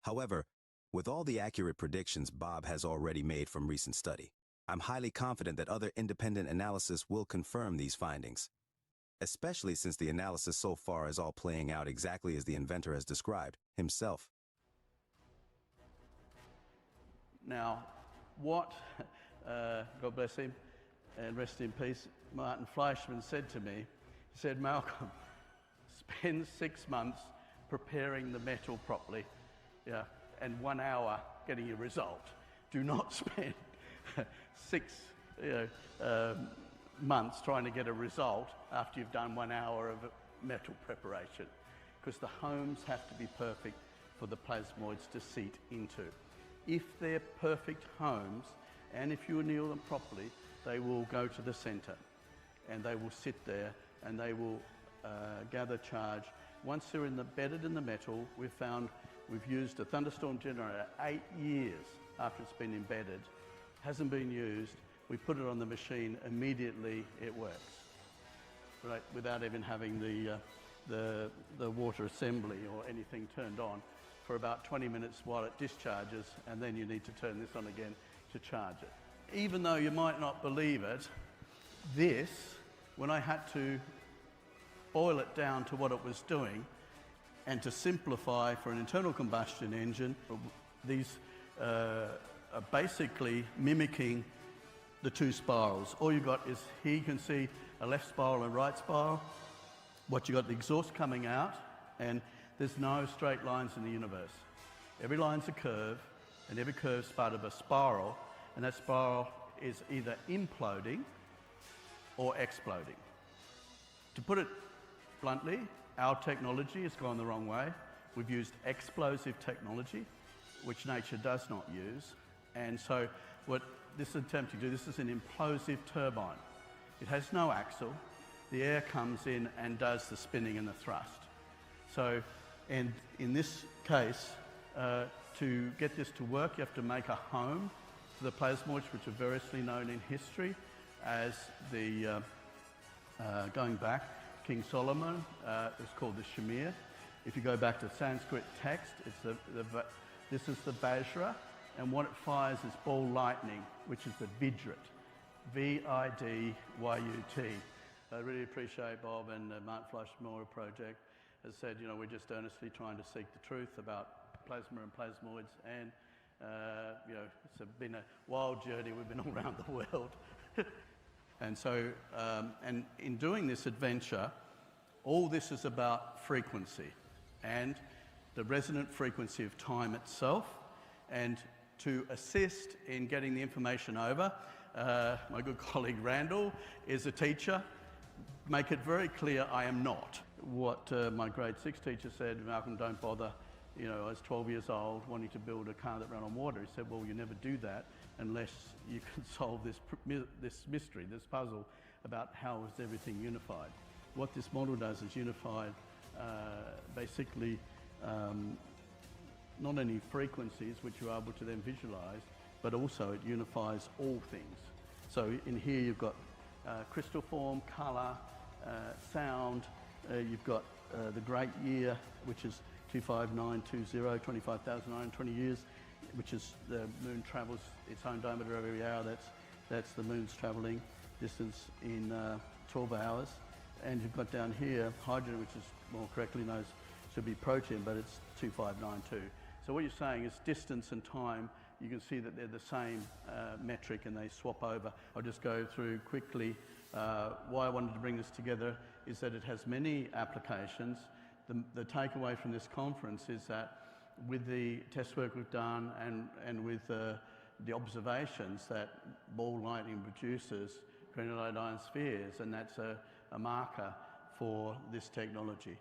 However, with all the accurate predictions Bob has already made from recent study, I'm highly confident that other independent analysis will confirm these findings, especially since the analysis so far is all playing out exactly as the inventor has described himself. Now, what, God bless him, and rest in peace, Martin Fleischmann said to me, he said, Malcolm, spend 6 months preparing the metal properly, and 1 hour getting a result. Do not spend 6 months trying to get a result after you've done 1 hour of metal preparation, because the homes have to be perfect for the plasmoids to seat into. If they're perfect homes, and if you anneal them properly, they will go to the center and they will sit there and they will gather charge. Once they're embedded in the metal, we've used a thunderstorm generator 8 years after it's been embedded, hasn't been used. We put it on the machine, immediately it works, right? Without even having the water assembly or anything turned on for about 20 minutes while it discharges, and then you need to turn this on again to charge it. Even though you might not believe it, this, when I had to boil it down to what it was doing, and to simplify for an internal combustion engine, these basically mimicking the two spirals. All you've got is, here you can see a left spiral and right spiral. What you've got, the exhaust coming out, and there's no straight lines in the universe. Every line's a curve, and every curve's part of a spiral, and that spiral is either imploding or exploding. To put it bluntly, our technology has gone the wrong way. We've used explosive technology, which nature does not use. And so what this is attempting to do, this is an implosive turbine. It has no axle. The air comes in and does the spinning and the thrust. So, and in this case, to get this to work, you have to make a home for the plasmoids, which are variously known in history as the, going back, King Solomon, it was called the Shamir. If you go back to Sanskrit text, it's this is the Vajra, and what it fires is ball lightning, which is the Vidyut, V-I-D-Y-U-T. I really appreciate Bob and the Mark Fleischmauer project has said, you know, we're just earnestly trying to seek the truth about plasma and plasmoids, and you know, it's been a wild journey. We've been all around the world. And so, and in doing this adventure, all this is about frequency and the resonant frequency of time itself. And to assist in getting the information over, my good colleague Randall is a teacher. Make it very clear I am not. What my grade 6 teacher said, Malcolm, don't bother. You know, I was 12 years old wanting to build a car that ran on water. He said, well, you never do that unless you can solve this mystery, this puzzle about how is everything unified. What this model does is unified basically not only frequencies, which you're able to then visualize, but also it unifies all things. So in here you've got crystal form, color, sound, you've got the great year, which is 25920, 25,920 years, which is the moon travels its own diameter every hour. That's the moon's traveling distance in 12 hours. And you've got down here hydrogen, which is more correctly known to be protein, but it's 2592. So what you're saying is distance and time, you can see that they're the same metric and they swap over. I'll just go through quickly. Why I wanted to bring this together is that it has many applications. The takeaway from this conference is that with the test work we've done and with the observations that ball lightning produces granular ion spheres, and that's a marker for this technology.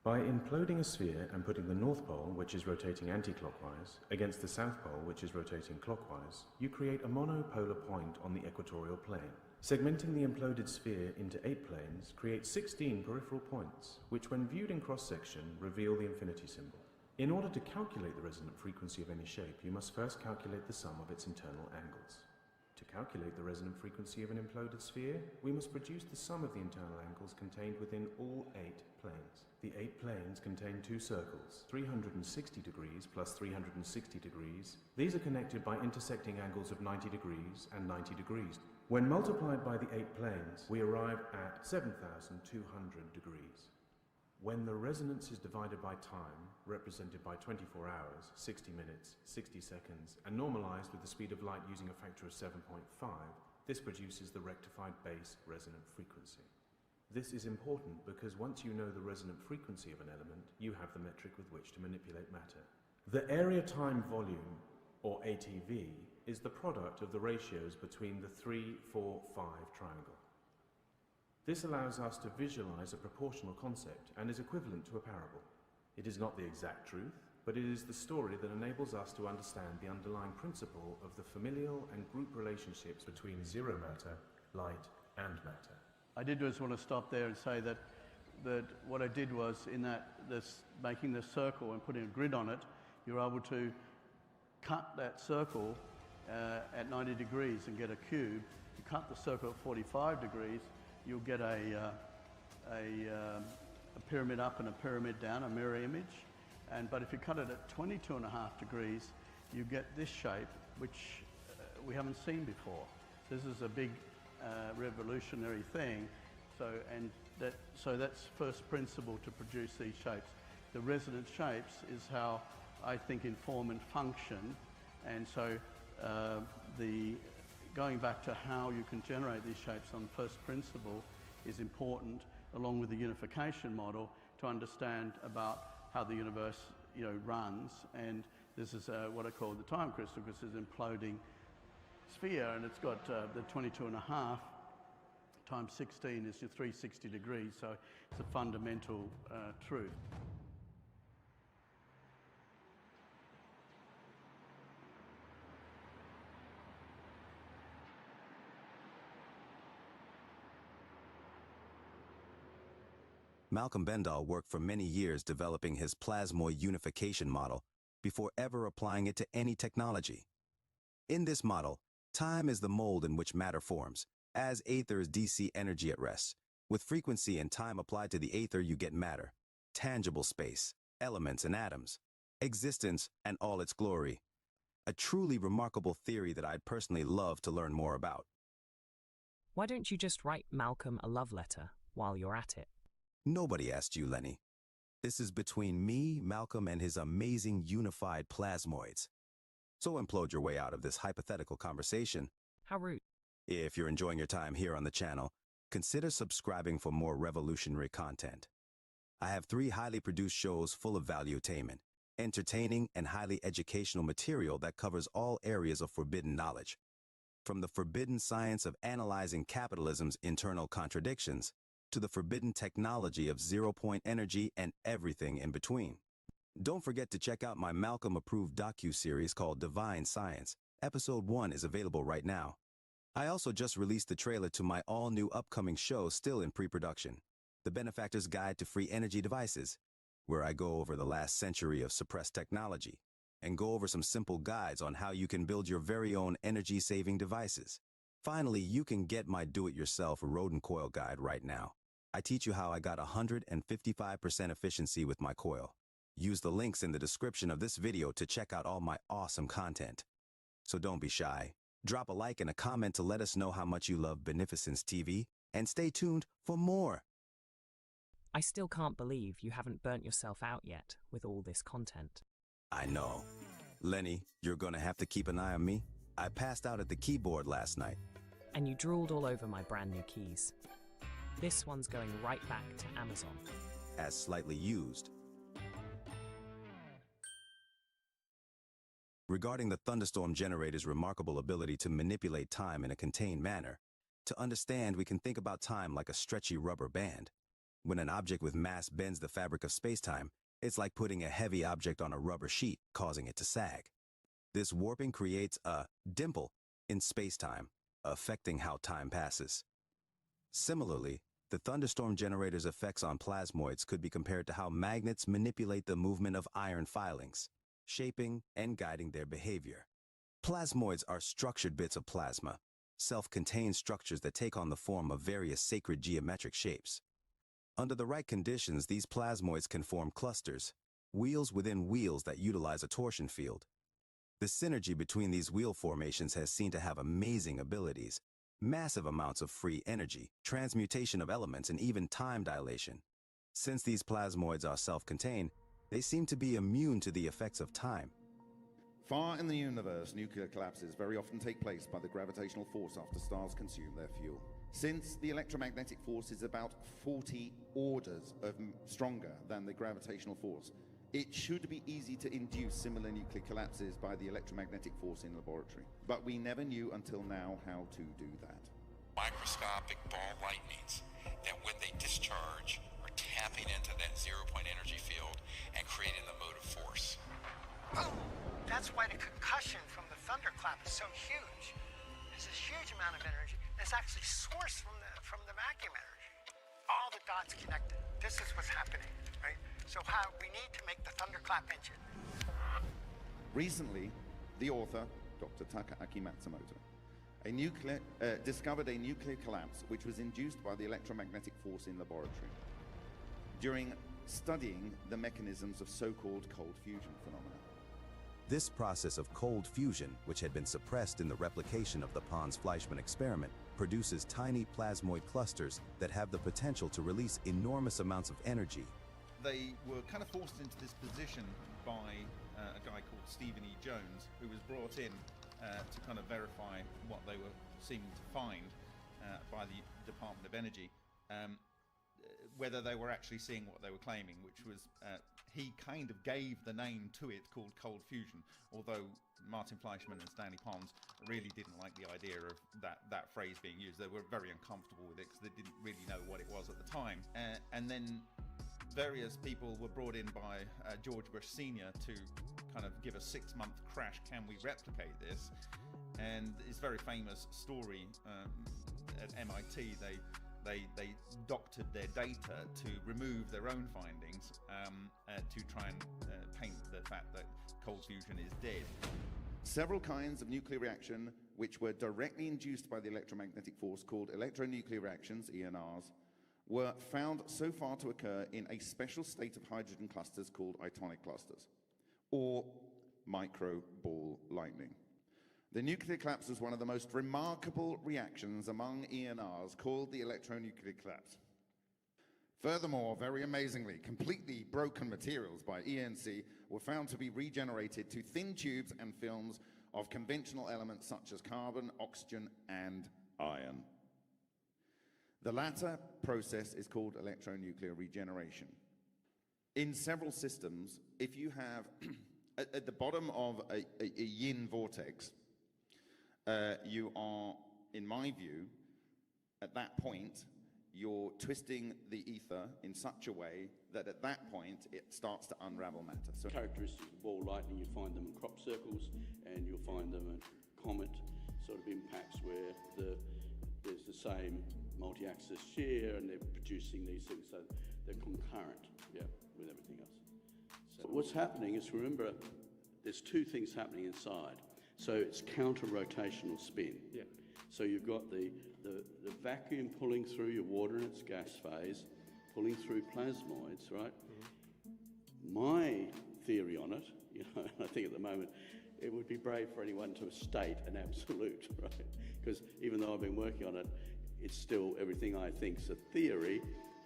By imploding a sphere and putting the North Pole, which is rotating anti-clockwise, against the South Pole, which is rotating clockwise, you create a monopolar point on the equatorial plane. Segmenting the imploded sphere into 8 planes creates 16 peripheral points, which when viewed in cross-section reveal the infinity symbol. In order to calculate the resonant frequency of any shape, you must first calculate the sum of its internal angles. To calculate the resonant frequency of an imploded sphere, we must produce the sum of the internal angles contained within all 8 planes. The 8 planes contain 2 circles, 360 degrees plus 360 degrees. These are connected by intersecting angles of 90 degrees and 90 degrees. When multiplied by the 8 planes, we arrive at 7,200 degrees. When the resonance is divided by time, represented by 24 hours, 60 minutes, 60 seconds, and normalized with the speed of light using a factor of 7.5, this produces the rectified base resonant frequency. This is important because once you know the resonant frequency of an element, you have the metric with which to manipulate matter. The area-time-volume, or ATV, is the product of the ratios between the 3, 4, 5 triangle. This allows us to visualize a proportional concept and is equivalent to a parable. It is not the exact truth, but it is the story that enables us to understand the underlying principle of the familial and group relationships between zero matter, light, and matter. I did just want to stop there and say that what I did was in making this circle and putting a grid on it, you're able to cut that circle at 90 degrees and get a cube. You cut the circle at 45 degrees, you'll get a pyramid up and a pyramid down, a mirror image. But if you cut it at 22.5 degrees, you get this shape, which we haven't seen before. This is a big revolutionary thing. So that's first principle to produce these shapes. The resonant shapes is how I think inform and function And so going back to how you can generate these shapes on first principle is important, along with the unification model, to understand about how the universe runs. And this is what I call the time crystal, because it's an imploding sphere, and it's got the 22.5 times 16 is your 360 degrees, so it's a fundamental truth. Malcolm Bendall worked for many years developing his plasmoid unification model before ever applying it to any technology. In this model, time is the mold in which matter forms, as aether is DC energy at rest. With frequency and time applied to the aether, you get matter, tangible space, elements and atoms, existence and all its glory. A truly remarkable theory that I'd personally love to learn more about. Why don't you just write Malcolm a love letter while you're at it? Nobody asked you, Lenny. This is between me, Malcolm, and his amazing unified plasmoids. So implode your way out of this hypothetical conversation. How rude. If you're enjoying your time here on the channel, consider subscribing for more revolutionary content. I have 3 highly produced shows full of valuetainment, entertaining, and highly educational material that covers all areas of forbidden knowledge. From the forbidden science of analyzing capitalism's internal contradictions, to the forbidden technology of zero-point energy and everything in between. Don't forget to check out my Malcolm-approved docu-series called Divine Science. Episode 1 is available right now. I also just released the trailer to my all-new upcoming show still in pre-production, The Benefactor's Guide to Free Energy Devices, where I go over the last century of suppressed technology and go over some simple guides on how you can build your very own energy-saving devices. Finally, you can get my do-it-yourself rodent coil guide right now. I teach you how I got 155% efficiency with my coil. Use the links in the description of this video to check out all my awesome content. So don't be shy. Drop a like and a comment to let us know how much you love Beneficence TV, and stay tuned for more. I still can't believe you haven't burnt yourself out yet with all this content. I know. Lenny, you're gonna have to keep an eye on me. I passed out at the keyboard last night. And you drooled all over my brand new keys. This one's going right back to Amazon. As slightly used. Regarding the thunderstorm generator's remarkable ability to manipulate time in a contained manner, to understand, we can think about time like a stretchy rubber band. When an object with mass bends the fabric of space-time, it's like putting a heavy object on a rubber sheet, causing it to sag. This warping creates a dimple in space-time, affecting how time passes. Similarly, the thunderstorm generator's effects on plasmoids could be compared to how magnets manipulate the movement of iron filings, shaping and guiding their behavior. Plasmoids are structured bits of plasma, self-contained structures that take on the form of various sacred geometric shapes. Under the right conditions, these plasmoids can form clusters, wheels within wheels that utilize a torsion field. The synergy between these wheel formations has seen to have amazing abilities, massive amounts of free energy, transmutation of elements, and even time dilation. Since these plasmoids are self-contained, they seem to be immune to the effects of time. Far in the universe, nuclear collapses very often take place by the gravitational force after stars consume their fuel. Since the electromagnetic force is about 40 orders of stronger than the gravitational force, it should be easy to induce similar nuclear collapses by the electromagnetic force in laboratory. But we never knew until now how to do that. Microscopic ball lightnings that when they discharge are tapping into that zero-point energy field and creating the motive force. Oh, that's why the concussion from the thunderclap is so huge. There's this huge amount of energy that's actually sourced from the vacuum energy. All the dots connected. This is what's happening, right? So we need to make the thunderclap engine. Recently, the author, Dr. Takaaki Matsumoto, discovered a nuclear collapse which was induced by the electromagnetic force in laboratory during studying the mechanisms of so-called cold fusion phenomena. This process of cold fusion, which had been suppressed in the replication of the Pons-Fleischmann experiment, produces tiny plasmoid clusters that have the potential to release enormous amounts of energy. they were kind of forced into this position by a guy called Stephen E. Jones, who was brought in to kind of verify what they were seeming to find by the Department of Energy, whether they were actually seeing what they were claiming, which was, he kind of gave the name to it, called cold fusion, although Martin Fleischmann and Stanley Pons really didn't like the idea of that phrase being used. They were very uncomfortable with it because they didn't really know what it was at the time. And then various people were brought in by George Bush Sr. to kind of give a 6-month crash, can we replicate this? And it's a very famous story at MIT. They doctored their data to remove their own findings to try and paint the fact that cold fusion is dead. Several kinds of nuclear reaction which were directly induced by the electromagnetic force, called electronuclear reactions, ENRs, were found so far to occur in a special state of hydrogen clusters called itonic clusters, or micro ball lightning. The nuclear collapse was one of the most remarkable reactions among ENRs, called the electronuclear collapse. Furthermore, very amazingly, completely broken materials by ENC were found to be regenerated to thin tubes and films of conventional elements such as carbon, oxygen, and iron. The latter process is called electronuclear regeneration. In several systems, if you have, at the bottom of a yin vortex, you are, in my view, at that point, you're twisting the ether in such a way that at that point it starts to unravel matter. So characteristics of ball lightning, you find them in crop circles, and you'll find them at comet sort of impacts where there's the same multi-axis shear, and they're producing these things, so they're concurrent, yeah, with everything else. So what's happening is, remember, there's two things happening inside. So it's counter-rotational spin. Yeah. So you've got the vacuum pulling through your water in its gas phase, pulling through plasmoids, right? Mm-hmm. My theory on it, you know, I think at the moment, it would be brave for anyone to state an absolute, right? Because even though I've been working on it, it's still everything I think is a theory,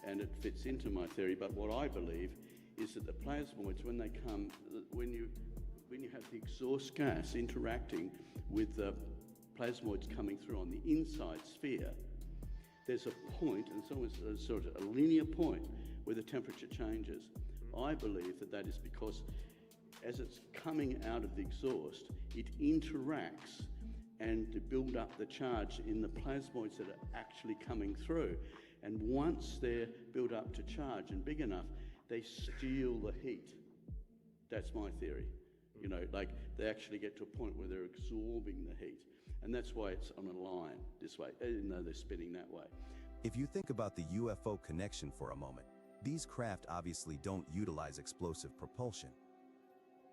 and it fits into my theory. But what I believe is that the plasmoids, when they come, when you have the exhaust gas interacting with the plasmoids coming through on the inside sphere, there's a point, and it's almost a sort of a linear point where the temperature changes. I believe that is because as it's coming out of the exhaust, it interacts and to build up the charge in the plasmoids that are actually coming through. And once they're built up to charge and big enough, they steal the heat. That's my theory. You know, like they actually get to a point where they're absorbing the heat. And that's why it's on a line this way, even though they're spinning that way. If you think about the UFO connection for a moment, these craft obviously don't utilize explosive propulsion.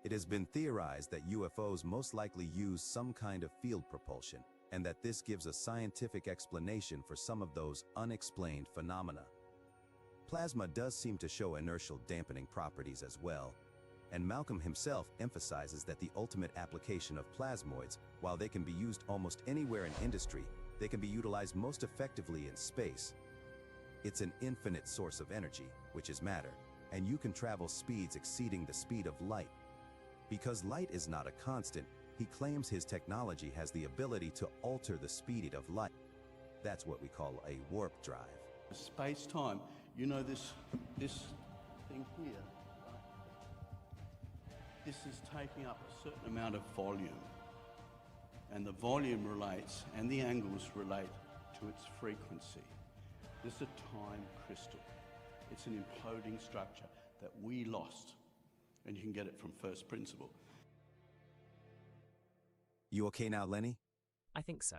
It has been theorized that UFOs most likely use some kind of field propulsion, and that this gives a scientific explanation for some of those unexplained phenomena. Plasma does seem to show inertial dampening properties as well, and Malcolm himself emphasizes that the ultimate application of plasmoids, while they can be used almost anywhere in industry, they can be utilized most effectively in space. It's an infinite source of energy, which is matter, and you can travel speeds exceeding the speed of light. Because light is not a constant, he claims his technology has the ability to alter the speed of light. That's what we call a warp drive. Space-time, you know this thing here, this is taking up a certain amount of volume, and the volume relates and the angles relate to its frequency. This is a time crystal. It's an imploding structure that we lost, and you can get it from first principle. You okay now, Lenny? I think so.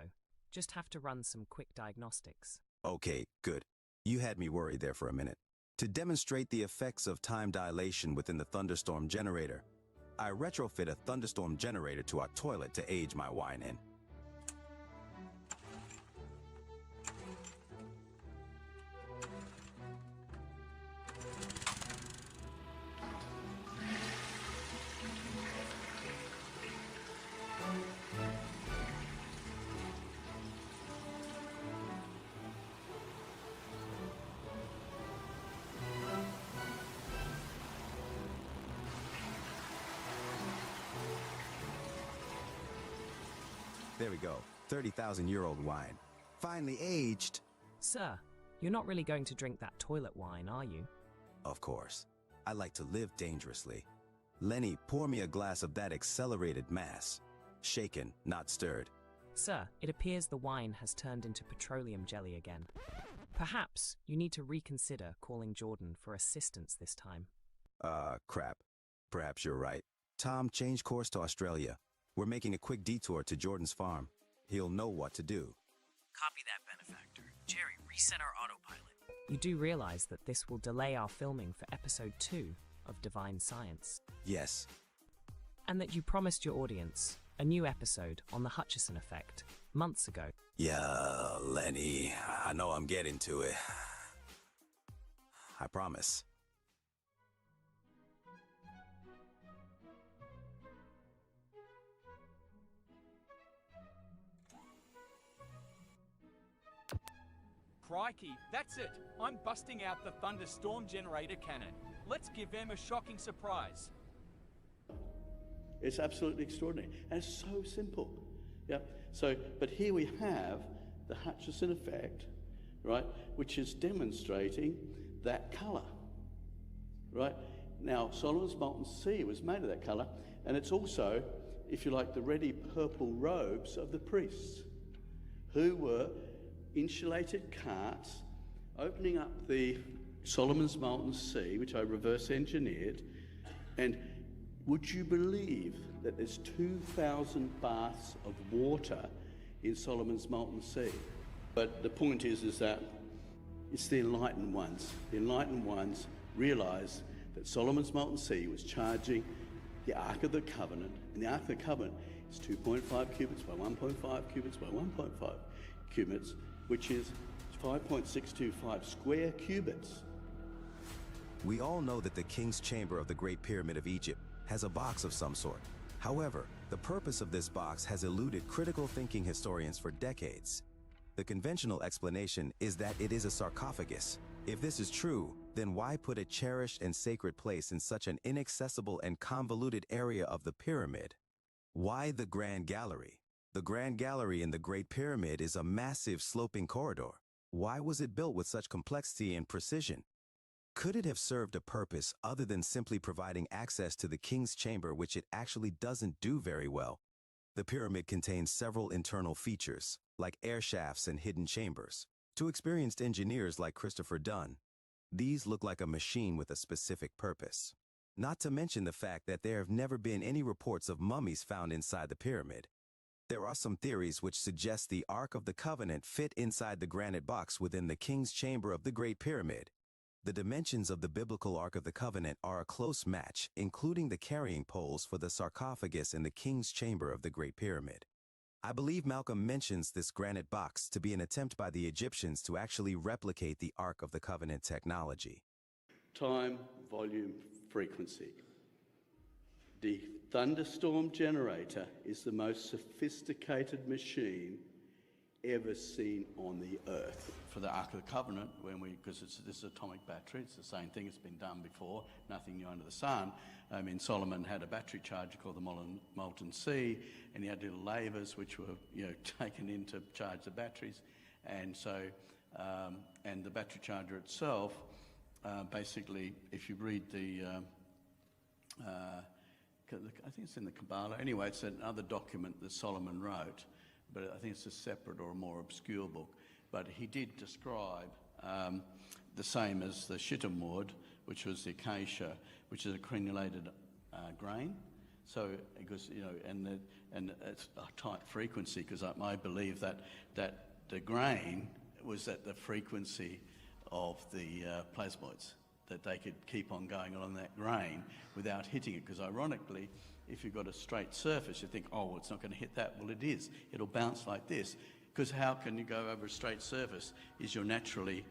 Just have to run some quick diagnostics. Okay, good. You had me worried there for a minute. To demonstrate the effects of time dilation within the thunderstorm generator, I retrofit a thunderstorm generator to our toilet to age my wine in. There we go. 30,000-year-old wine. Finely aged. Sir, you're not really going to drink that toilet wine, are you? Of course. I like to live dangerously. Lenny, pour me a glass of that accelerated mass. Shaken, not stirred. Sir, it appears the wine has turned into petroleum jelly again. Perhaps you need to reconsider calling Jordan for assistance this time. Crap. Perhaps you're right. Tom, change course to Australia. We're making a quick detour to Jordan's farm. He'll know what to do. Copy that, Benefactor. Jerry, reset our autopilot. You do realize that this will delay our filming for episode 2 of Divine Science. Yes. And that you promised your audience a new episode on the Hutchison effect months ago. Yeah, Lenny, I know I'm getting to it. I promise. Crikey, that's it. I'm busting out the thunderstorm generator cannon. Let's give them a shocking surprise. It's absolutely extraordinary. And it's so simple. Yeah. So, but here we have the Hutchison effect, right, which is demonstrating that colour, right? Now, Solomon's molten sea was made of that colour, and it's also, if you like, the reddy purple robes of the priests, who were insulated carts opening up the Solomon's molten sea, which I reverse engineered, and would you believe that there's 2,000 baths of water in Solomon's molten sea? But the point is that it's the enlightened ones. The enlightened ones realised that Solomon's molten sea was charging the Ark of the Covenant, and the Ark of the Covenant is 2.5 cubits by 1.5 cubits by 1.5 cubits, which is 5.625 square cubits. We all know that the King's Chamber of the Great Pyramid of Egypt has a box of some sort. However, the purpose of this box has eluded critical thinking historians for decades. The conventional explanation is that it is a sarcophagus. If this is true, then why put a cherished and sacred place in such an inaccessible and convoluted area of the pyramid? Why the Grand Gallery? The Grand Gallery in the Great Pyramid is a massive sloping corridor. Why was it built with such complexity and precision? Could it have served a purpose other than simply providing access to the King's Chamber, which it actually doesn't do very well? The pyramid contains several internal features, like air shafts and hidden chambers. To experienced engineers like Christopher Dunn, these look like a machine with a specific purpose. Not to mention the fact that there have never been any reports of mummies found inside the pyramid. There are some theories which suggest the Ark of the Covenant fit inside the granite box within the King's Chamber of the Great Pyramid. The dimensions of the biblical Ark of the Covenant are a close match, including the carrying poles for the sarcophagus in the King's Chamber of the Great Pyramid. I believe Malcolm mentions this granite box to be an attempt by the Egyptians to actually replicate the Ark of the Covenant technology. Time, volume, frequency. The thunderstorm generator is the most sophisticated machine ever seen on the earth. For the Ark of the Covenant, because this is atomic battery, it's the same thing, it's been done before, nothing new under the sun. I mean, Solomon had a battery charger called the Molten Sea, and he had little lavers which were, taken in to charge the batteries. And so, and the battery charger itself, basically, if you read I think it's in the Kabbalah. Anyway, it's another document that Solomon wrote, but I think it's a separate or a more obscure book. But he did describe the same as the shittim-wood, which was the acacia, which is a crenulated grain. So, because and it's a tight frequency, because I believe that the grain was at the frequency of the plasmoids, that they could keep on going along that grain without hitting it. Because ironically, if you've got a straight surface, you think, oh, well, it's not going to hit that. Well, it is. It'll bounce like this. Because how can you go over a straight surface? Is you're naturally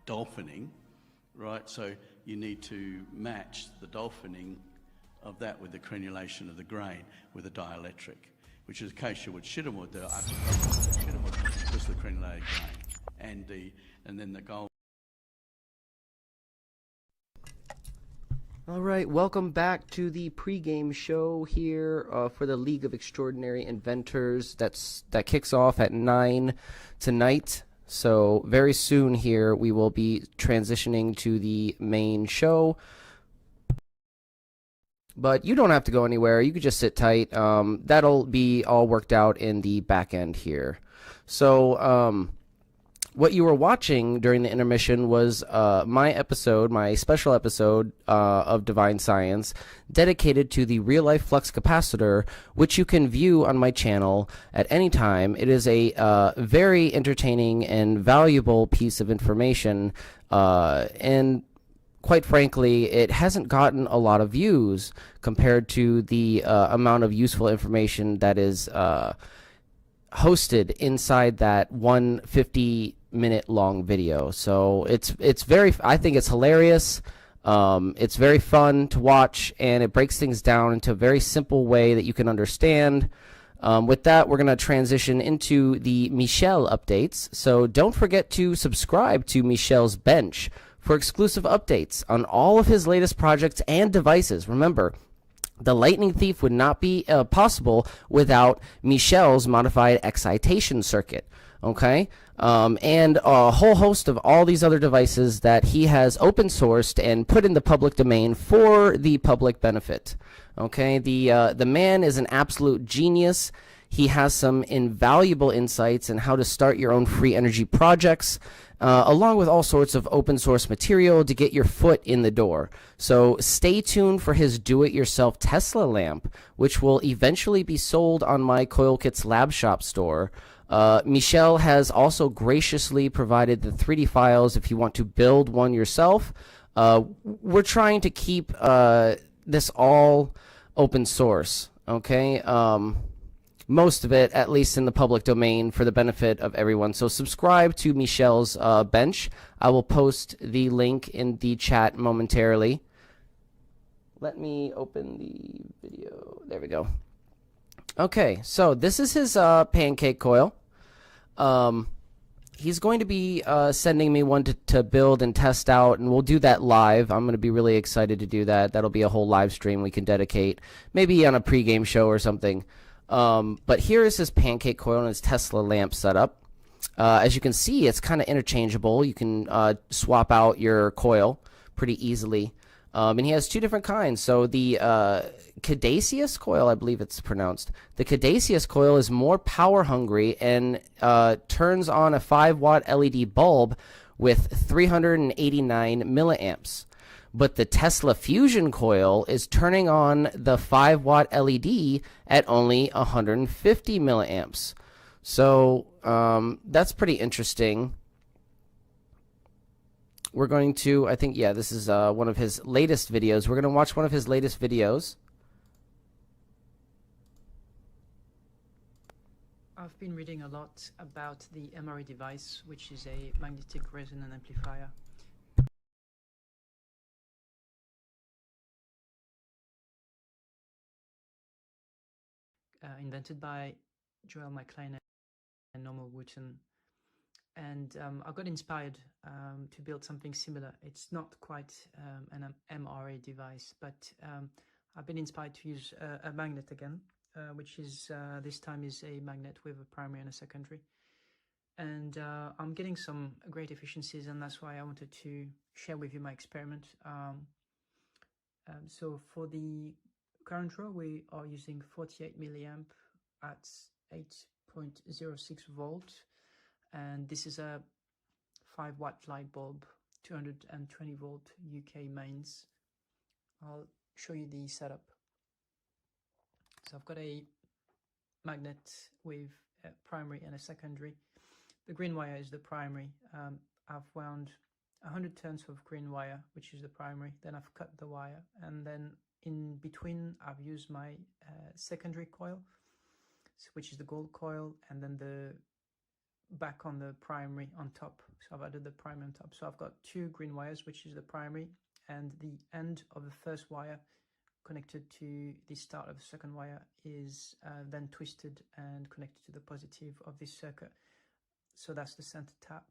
dolphining, right? So you need to match the dolphining of that with the crenulation of the grain with a dielectric, which is acacia wood, shittim wood. The shittim wood was the crenulated grain, and then the gold. All right, welcome back to the pregame show here for the League of Extraordinary Inventors. That kicks off at 9 tonight. So very soon here we will be transitioning to the main show. But you don't have to go anywhere. You could just sit tight. That'll be all worked out in the back end here. So what you were watching during the intermission was my special episode of Divine Science dedicated to the real-life flux capacitor, which you can view on my channel at any time. It is a very entertaining and valuable piece of information, and quite frankly, it hasn't gotten a lot of views compared to the amount of useful information that is hosted inside that 150-minute long video. So it's very, I think it's hilarious. It's very fun to watch, and it breaks things down into a very simple way that you can understand. With that, we're going to transition into the Michel updates. So don't forget to subscribe to Michel's Bench for exclusive updates on all of his latest projects and devices. Remember, the Lightning Thief would not be possible without Michel's modified excitation circuit, okay? And a whole host of all these other devices that he has open sourced and put in the public domain for the public benefit, okay? The man is an absolute genius. He has some invaluable insights on how to start your own free energy projects, along with all sorts of open source material to get your foot in the door. So stay tuned for his do-it-yourself Tesla lamp, which will eventually be sold on my CoilKits Lab Shop store. Michel has also graciously provided the 3D files if you want to build one yourself. We're trying to keep this all open source, okay? Most of it, at least in the public domain, for the benefit of everyone. So subscribe to Michel's Bench. I will post the link in the chat momentarily. Let me open the video. There we go. Okay, so this is his pancake coil. He's going to be sending me one to build and test out, and we'll do that live. I'm going to be really excited to do that. That'll be a whole live stream we can dedicate, maybe on a pregame show or something. But here is his pancake coil and his Tesla lamp setup. As you can see, it's kind of interchangeable. You can swap out your coil pretty easily. And he has two different kinds. So the Caduceus coil, I believe it's pronounced. The Caduceus coil is more power hungry and turns on a 5-watt LED bulb with 389 milliamps. But the Tesla Fusion coil is turning on the 5-watt LED at only 150 milliamps. So that's pretty interesting. We're going to, I think, yeah, this is one of his latest videos. We're going to watch one of his latest videos. I've been reading a lot about the MRE device, which is a magnetic resonance amplifier. Invented by Joel McLean and Norman Wooten, and I got inspired to build something similar. It's not quite an MRA device, but I've been inspired to use a magnet again, which is this time is a magnet with a primary and a secondary, and I'm getting some great efficiencies, and that's why I wanted to share with you my experiment. So for the current draw, we are using 48 milliamp at 8.06 volt, and this is a 5-watt light bulb, 220 volt UK mains. I'll show you the setup. So I've got a magnet with a primary and a secondary. The green wire is the primary. I've wound 100 turns of green wire, which is the primary. Then I've cut the wire, and then in between I've used my secondary coil, which is the gold coil, and then the back on the primary on top. So I've added the primary on top. So I've got two green wires, which is the primary, and the end of the first wire connected to the start of the second wire is then twisted and connected to the positive of this circuit. So that's the center tap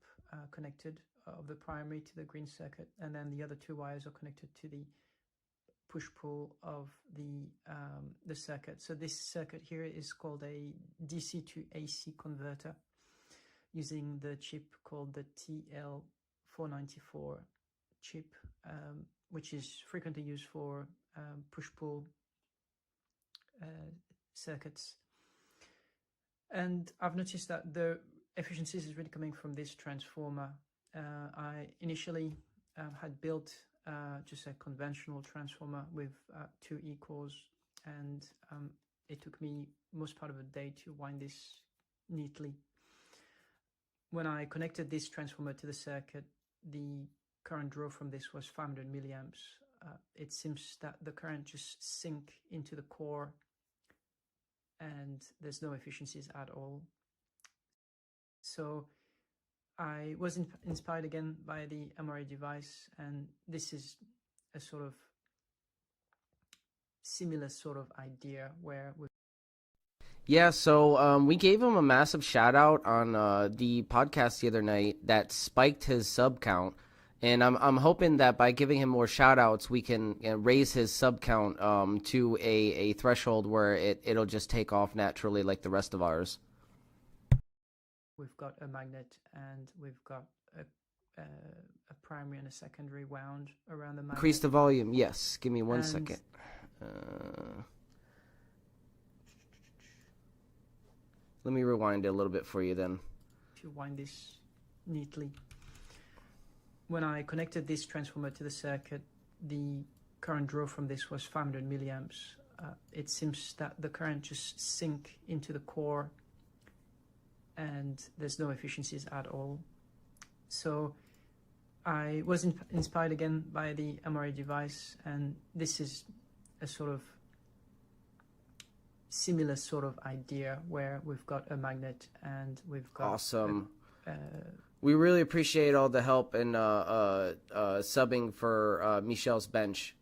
connected of the primary to the green circuit, and then the other two wires are connected to the push-pull of the circuit. So this circuit here is called a DC to AC converter using the chip called the TL494 chip, which is frequently used for push-pull circuits. And I've noticed that the efficiencies is really coming from this transformer. I initially had built just a conventional transformer with 2 E-cores, and it took me most part of the day to wind this neatly. When I connected this transformer to the circuit, the current draw from this was 500 milliamps. It seems that the current just sink into the core and there's no efficiencies at all. So I was inspired again by the MRI device, and this is a sort of similar sort of idea where we Yeah, so we gave him a massive shout out on the podcast the other night that spiked his sub count, and I'm hoping that by giving him more shout outs we can raise his sub count to a threshold where it'll just take off naturally like the rest of ours. we've got a magnet and we've got a primary and a secondary wound around the magnet. Increase the volume, yes. Give me one second. Let me rewind it a little bit for you then. To wind this neatly. When I connected this transformer to the circuit, the current draw from this was 500 milliamps. It seems that the current just sink into the core and there's no efficiencies at all. So I was inspired again by the MRI device, and this is a sort of similar sort of idea where we've got a magnet and we've got awesome. We really appreciate all the help and subbing for Michel's bench.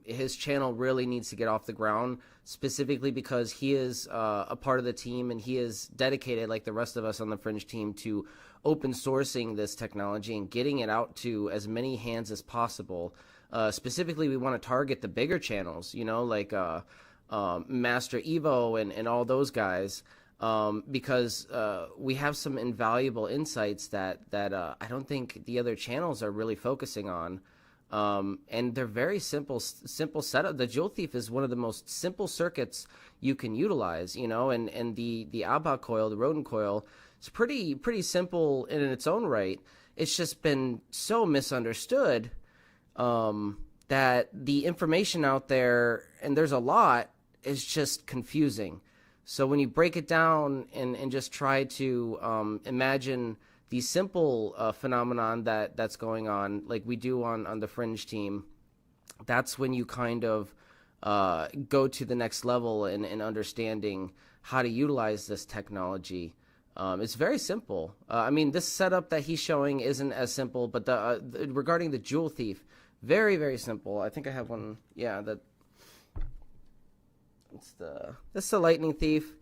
His channel really needs to get off the ground, specifically because he is a part of the team and he is dedicated, like the rest of us on the Fringe team, to open sourcing this technology and getting it out to as many hands as possible. Specifically, we want to target the bigger channels, you know, like Master Evo and all those guys. Because we have some invaluable insights that I don't think the other channels are really focusing on, and they're very simple setup. The Joule Thief is one of the most simple circuits you can utilize, you know, and the ABBA coil, the rodent coil, is pretty simple in its own right. It's just been so misunderstood that the information out there, and there's a lot, is just confusing. So when you break it down and just try to imagine the simple phenomenon that's going on, like we do on the Fringe team, that's when you kind of go to the next level in understanding how to utilize this technology. It's very simple. I mean, this setup that he's showing isn't as simple, but regarding the Joule Thief, very, very simple. I think I have one, yeah, that... This is the Lightning Thief.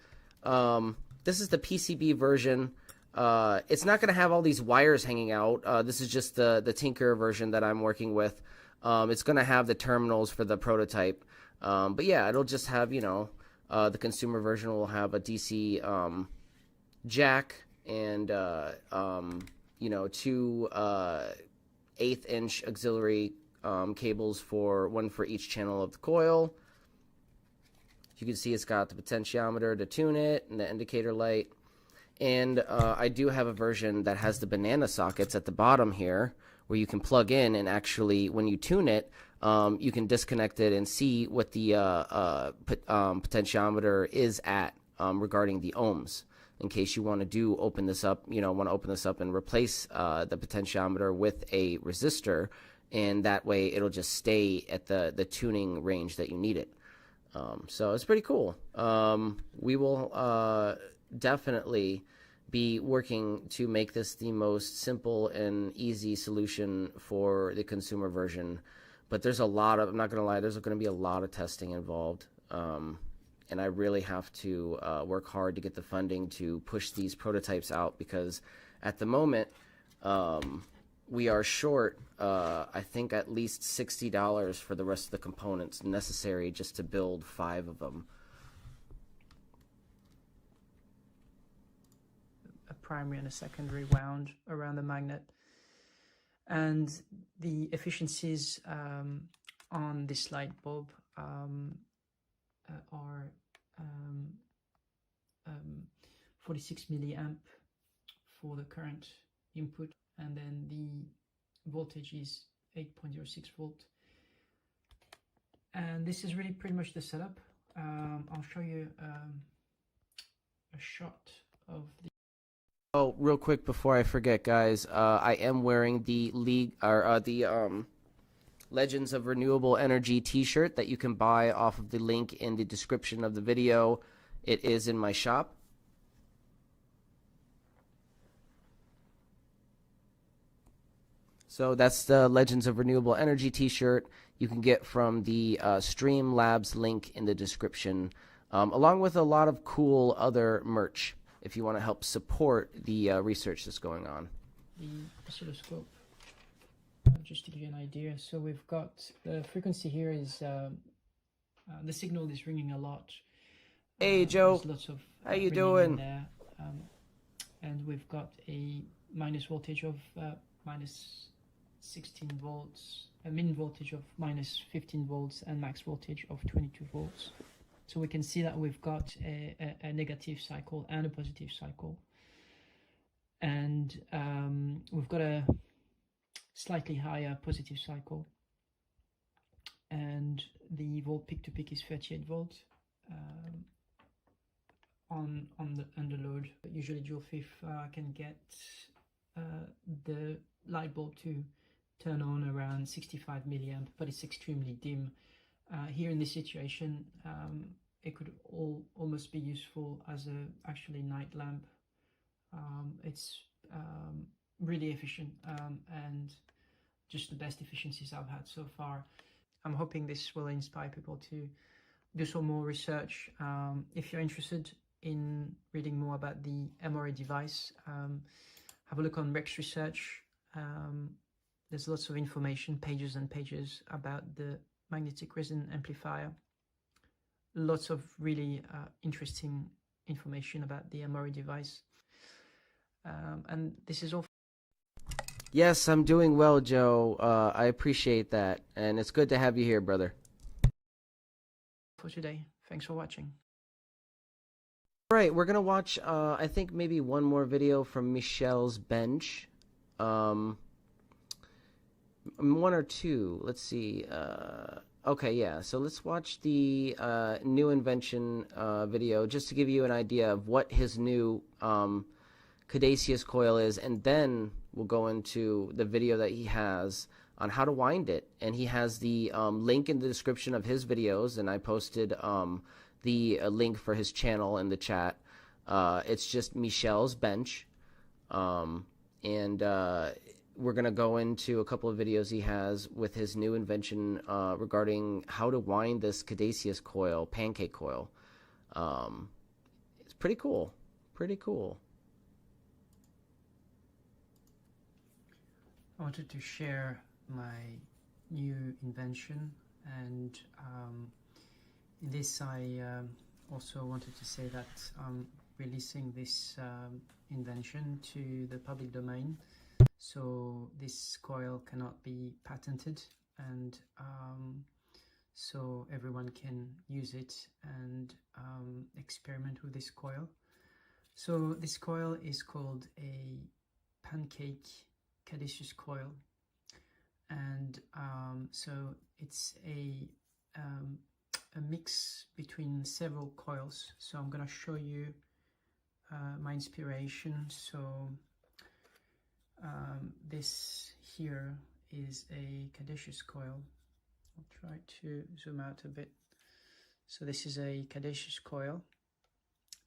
This is the PCB version. It's not going to have all these wires hanging out. This is just the Tinker version that I'm working with. It's going to have the terminals for the prototype. But yeah, it'll just have, you know, the consumer version will have a DC jack and, you know, 2 1/8-inch auxiliary cables, one for each channel of the coil. You can see it's got the potentiometer to tune it and the indicator light. And I do have a version that has the banana sockets at the bottom here where you can plug in, and actually when you tune it, you can disconnect it and see what the potentiometer is at regarding the ohms, in case you want to open this up, you know, want to open this up and replace the potentiometer with a resistor, and that way it'll just stay at the tuning range that you need it. So it's pretty cool. We will definitely be working to make this the most simple and easy solution for the consumer version. But there's a lot of, I'm not going to lie, there's going to be a lot of testing involved. And I really have to work hard to get the funding to push these prototypes out, because at the moment, we are short, I think, at least $60 for the rest of the components necessary just to build 5 of them. A primary and a secondary wound around the magnet. And the efficiencies on this light bulb are 46 milliamp for the current input, and then the voltage is 8.06 volt. And this is really pretty much the setup. I'll show you a shot of the... Oh, real quick before I forget, guys, I am wearing the Legends of Renewable Energy t-shirt that you can buy off of the link in the description of the video. It is in my shop. So that's the Legends of Renewable Energy t-shirt you can get from the Streamlabs link in the description, along with a lot of cool other merch if you want to help support the research that's going on. The oscilloscope, just to give you an idea. So we've got the frequency here is the signal is ringing a lot. Hey Joe, there's lots of how you ringing doing? in there. And we've got a minus voltage of minus 16 volts, a min voltage of minus 15 volts, and max voltage of 22 volts. So we can see that we've got a negative cycle and a positive cycle. And we've got a slightly higher positive cycle. And the volt peak to peak is 38 volts on the under load. Usually dual fifth can get the light bulb to turn on around 65 milliamp, but it's extremely dim. Here in this situation, it could almost be useful as a actually night lamp. It's really efficient and just the best efficiencies I've had so far. I'm hoping this will inspire people to do some more research. If you're interested in reading more about the MRA device, have a look on Rex Research. There's lots of information, pages and pages about the magnetic resonance amplifier. Lots of really interesting information about the MRA device. And this is all. Yes, I'm doing well, Joe. I appreciate that, and it's good to have you here, brother. For today. Thanks for watching. All right, we're gonna watch. I think maybe one more video from Michel's bench. One or two. Let's see. Okay, yeah. So let's watch the new invention video just to give you an idea of what his new caduceus coil is, and then we'll go into the video that he has on how to wind it. And he has the link in the description of his videos, and I posted the link for his channel in the chat. It's just Michel's bench, and we're going to go into a couple of videos he has with his new invention regarding how to wind this caduceus coil, pancake coil. It's pretty cool. Pretty cool. I wanted to share my new invention, and in this I also wanted to say that I'm releasing this invention to the public domain. So this coil cannot be patented, and so everyone can use it and experiment with this coil. So this coil is called a pancake caduceus coil, and so it's a mix between several coils. So I'm going to show you my inspiration. So this here is a caduceus coil. I'll try to zoom out a bit. So this is a caduceus coil,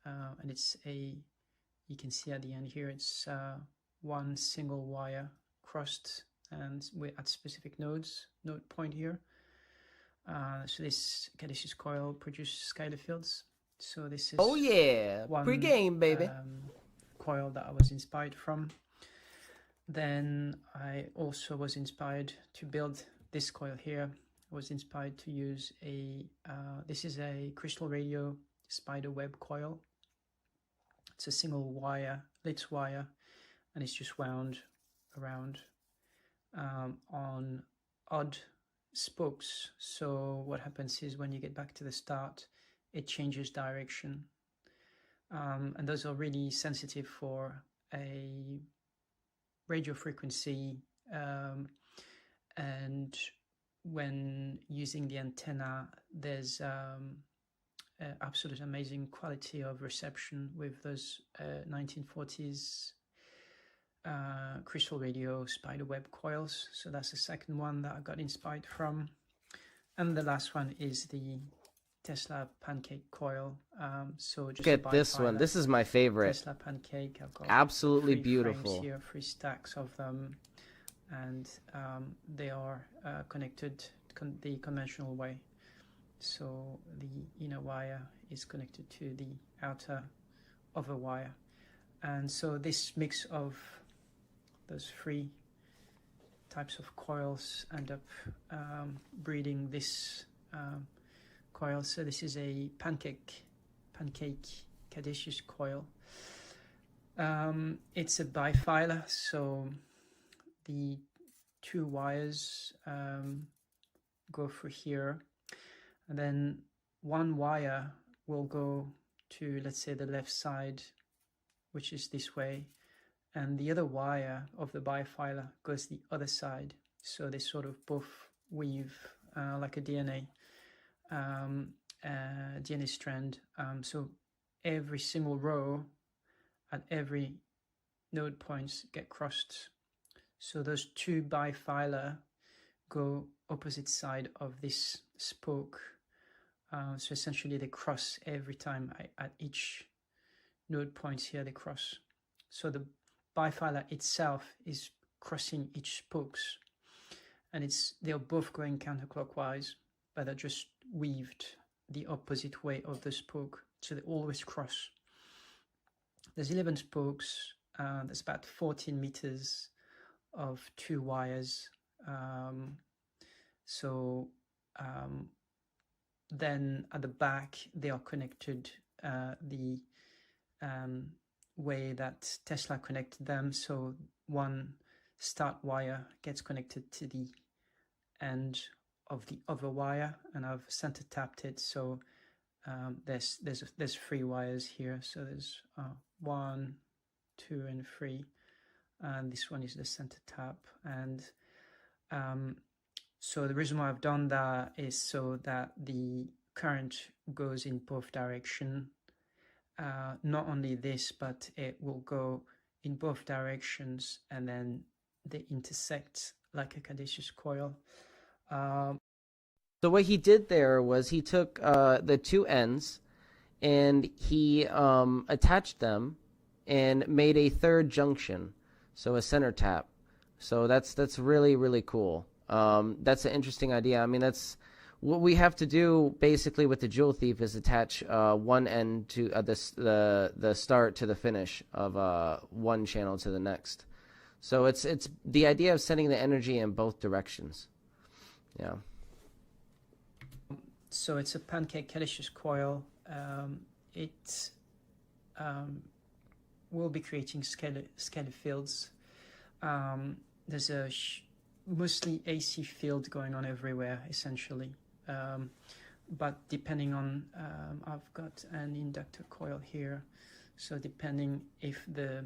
and it's a, you can see at the end here, it's one single wire crossed and at specific nodes, node point here. So this caduceus coil produces scalar fields. So this is, oh yeah, one pre-game baby, coil that I was inspired from. Then I also was inspired to build this coil here. I was inspired to use this is a crystal radio spider web coil. It's a single wire, lit wire, and it's just wound around on odd spokes. So what happens is when you get back to the start, it changes direction. And those are really sensitive for a radio frequency, and when using the antenna, there's absolute amazing quality of reception with those 1940s crystal radio spider web coils. So that's the second one that I got inspired from. And the last one is the Tesla pancake coil. So just look at this one. This is my favorite. Tesla pancake. I've got absolutely three beautiful frames here, 3 stacks of them, and they are connected the conventional way. So the inner wire is connected to the outer other wire, and so this mix of those 3 types of coils end up breeding this coil. So this is a pancake caduceus coil. It's a bifilar, so the 2 wires go through here, and then 1 wire will go to, let's say, the left side, which is this way, and the other wire of the bifilar goes the other side. So they sort of both weave like a DNA strand. So every single row at every node points get crossed. So those 2 bifilar go opposite side of this spoke. So essentially they cross every time at each node points here they cross. So the bifilar itself is crossing each spokes, and they're both going counterclockwise, but they're just weaved the opposite way of the spoke, so they always cross. There's 11 spokes. There's about 14 meters of 2 wires. Then at the back they are connected the way that Tesla connected them. So one start wire gets connected to the end of the other wire, and I've center tapped it. So there's 3 wires here. So there's 1, 2, and 3, and this one is the center tap. And so the reason why I've done that is so that the current goes in both directions. Not only this, but it will go in both directions, and then they intersect like a caduceus coil. So what he did there was he took the 2 ends and he attached them and made a 3rd junction, so a center tap. So that's really, really cool. That's an interesting idea. I mean, that's what we have to do basically with the Jewel Thief, is attach one end to the start to the finish of one channel to the next. So it's the idea of sending the energy in both directions. Yeah. So it's a pancake caduceus coil. It will be creating scalar fields. There's a mostly AC field going on everywhere, essentially. But depending on, I've got an inductor coil here. So depending if the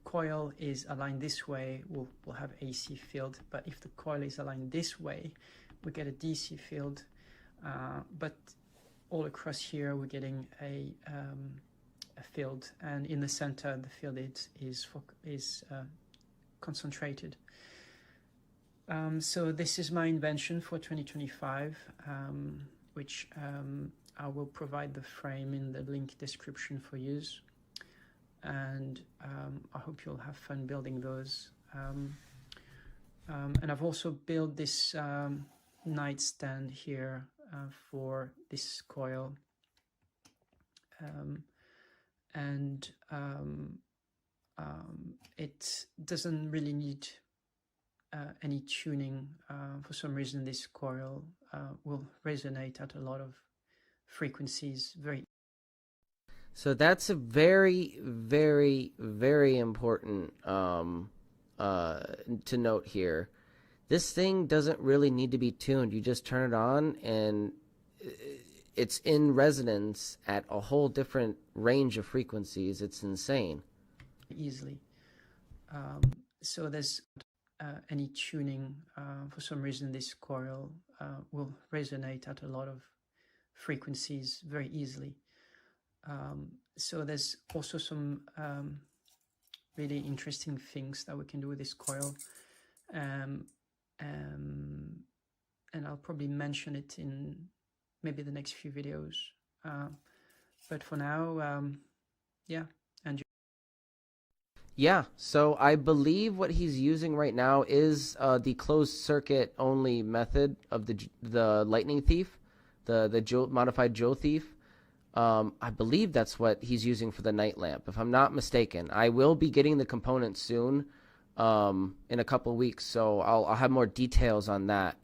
coil is aligned this way, we'll have AC field. But if the coil is aligned this way, we get a DC field. But all across here, we're getting a field, and in the center, the field is concentrated. So this is my invention for 2025, which I will provide the frame in the link description for use. And I hope you'll have fun building those. And I've also built this nightstand here for this coil. it doesn't really need any tuning. For some reason, this coil will resonate at a lot of frequencies very. So that's a very, very, very important to note here. This thing doesn't really need to be tuned. You just turn it on and it's in resonance at a whole different range of frequencies. It's insane. Easily. So there's any tuning. For some reason, this coil will resonate at a lot of frequencies very easily. So there's also some really interesting things that we can do with this coil. And I'll probably mention it in maybe the next few videos. But for now, yeah. And yeah, so I believe what he's using right now is the closed circuit only method of the lightning thief, the modified Joe thief. I believe that's what he's using for the night lamp, if I'm not mistaken. I will be getting the component soon, in a couple weeks, so I'll have more details on that.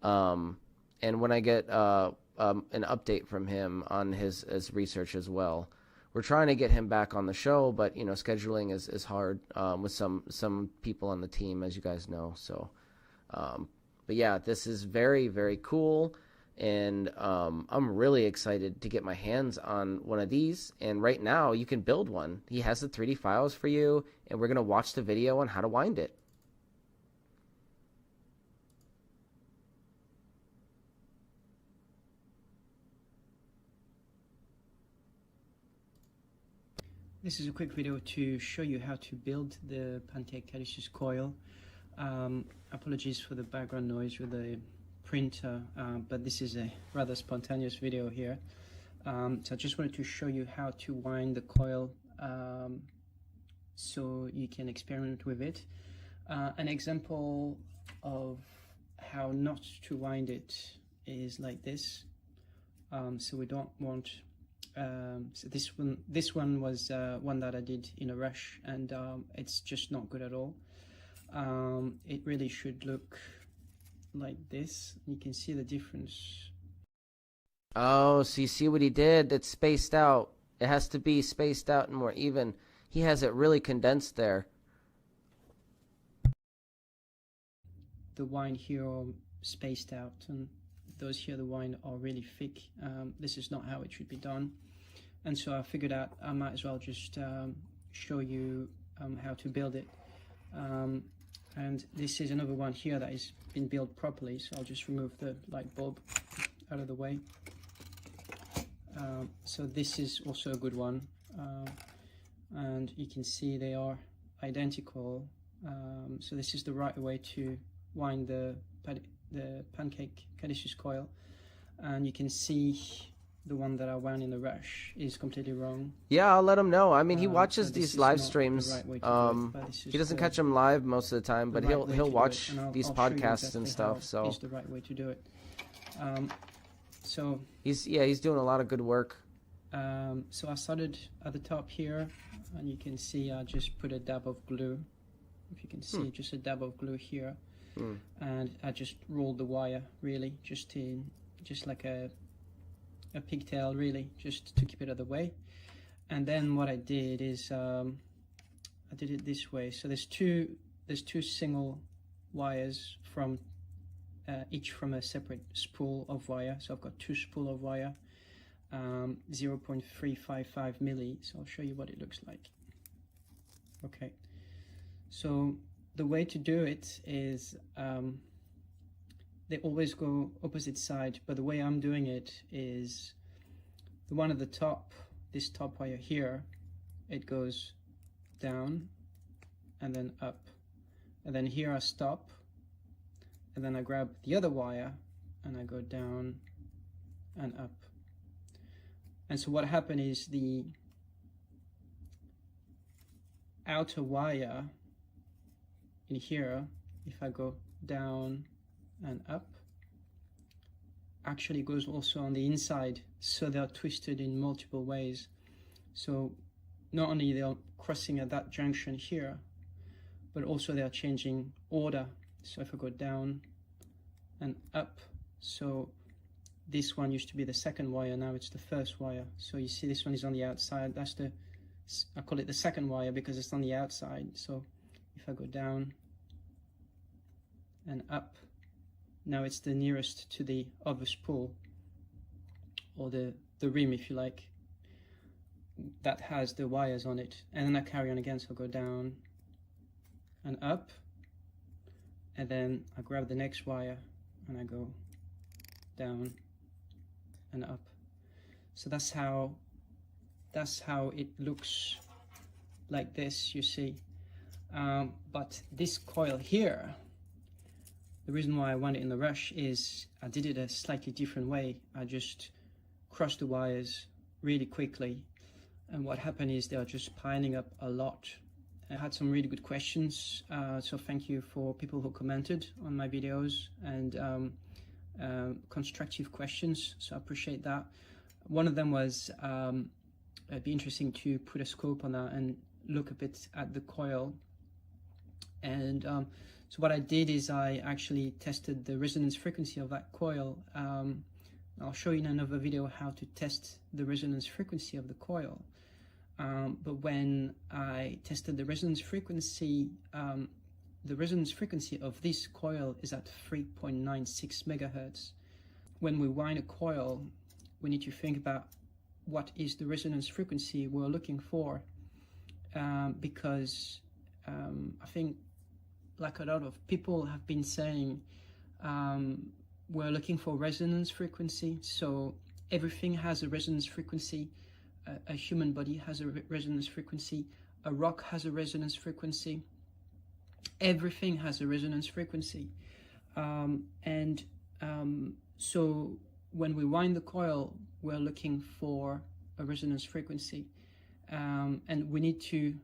And when I get an update from him on his research as well. We're trying to get him back on the show, but you know, scheduling is hard with some people on the team, as you guys know. So, but yeah, this is very, very cool. And I'm really excited to get my hands on one of these. And right now, you can build one. He has the 3D files for you, and we're going to watch the video on how to wind it. this is a quick video to show you how to build the pancake catalysis coil. Apologies for the background noise with the printer, but this is a rather spontaneous video here. So I just wanted to show you how to wind the coil so you can experiment with it. An example of how not to wind it is like this. So we don't want so this one was one that I did in a rush, and it's just not good at all. It really should look like this. You can see the difference. Oh, so you see what he did? It's spaced out. It has to be spaced out and more even. He has it really condensed there. The wind here are spaced out, and those here, the wind are really thick. This is not how it should be done. And so I figured out I might as well just show you how to build it. And this is another one here that has been built properly, so I'll just remove the light bulb out of the way. So this is also a good one, and you can see they are identical. So this is the right way to wind the pancake catalysis coil, and you can see the one that I wound in the rush is completely wrong. Yeah, I'll let him know. I mean, he watches so these live streams. He doesn't catch them live most of the time, but he'll watch these podcasts and stuff. So it's the right way to do it. So he's doing a lot of good work. So I started at the top here, and you can see I just put a dab of glue. If you can see, just a dab of glue here, and I just rolled the wire really, just like a pigtail really, just to keep it out of the way. And then what I did is I did it this way. So there's two single wires from each from a separate spool of wire. So I've got two spool of wire, 0.355 milli. So I'll show you what it looks like. Okay, so the way to do it is they always go opposite side, but the way I'm doing it is the one at the top, this top wire here, it goes down and then up, and then here I stop, and then I grab the other wire and I go down and up. And so what happened is the outer wire in here, if I go down and up, actually goes also on the inside, so they are twisted in multiple ways. So not only they are crossing at that junction here, but also they are changing order. So if I go down and up, so this one used to be the second wire, now it's the first wire. So you see this one is on the outside, that's the, I call it the second wire because it's on the outside. So if I go down and up, now it's the nearest to the other spool, or the rim if you like, that has the wires on it. And then I carry on again, so I go down and up, and then I grab the next wire and I go down and up. So that's how it looks like this, you see. But this coil here, the reason why I want it in the rush is I did it a slightly different way. I just crossed the wires really quickly, and what happened is they are just piling up a lot. I had some really good questions, so thank you for people who commented on my videos and constructive questions, so I appreciate that. One of them was it'd be interesting to put a scope on that and look a bit at the coil. And so what I did is I actually tested the resonance frequency of that coil. I'll show you in another video how to test the resonance frequency of the coil. But when I tested the resonance frequency of this coil is at 3.96 megahertz. When we wind a coil, we need to think about what is the resonance frequency we're looking for, because I think, like a lot of people have been saying, we're looking for resonance frequency. So everything has a resonance frequency. A human body has a resonance frequency. A rock has a resonance frequency. Everything has a resonance frequency. So when we wind the coil, we're looking for a resonance frequency. And we need to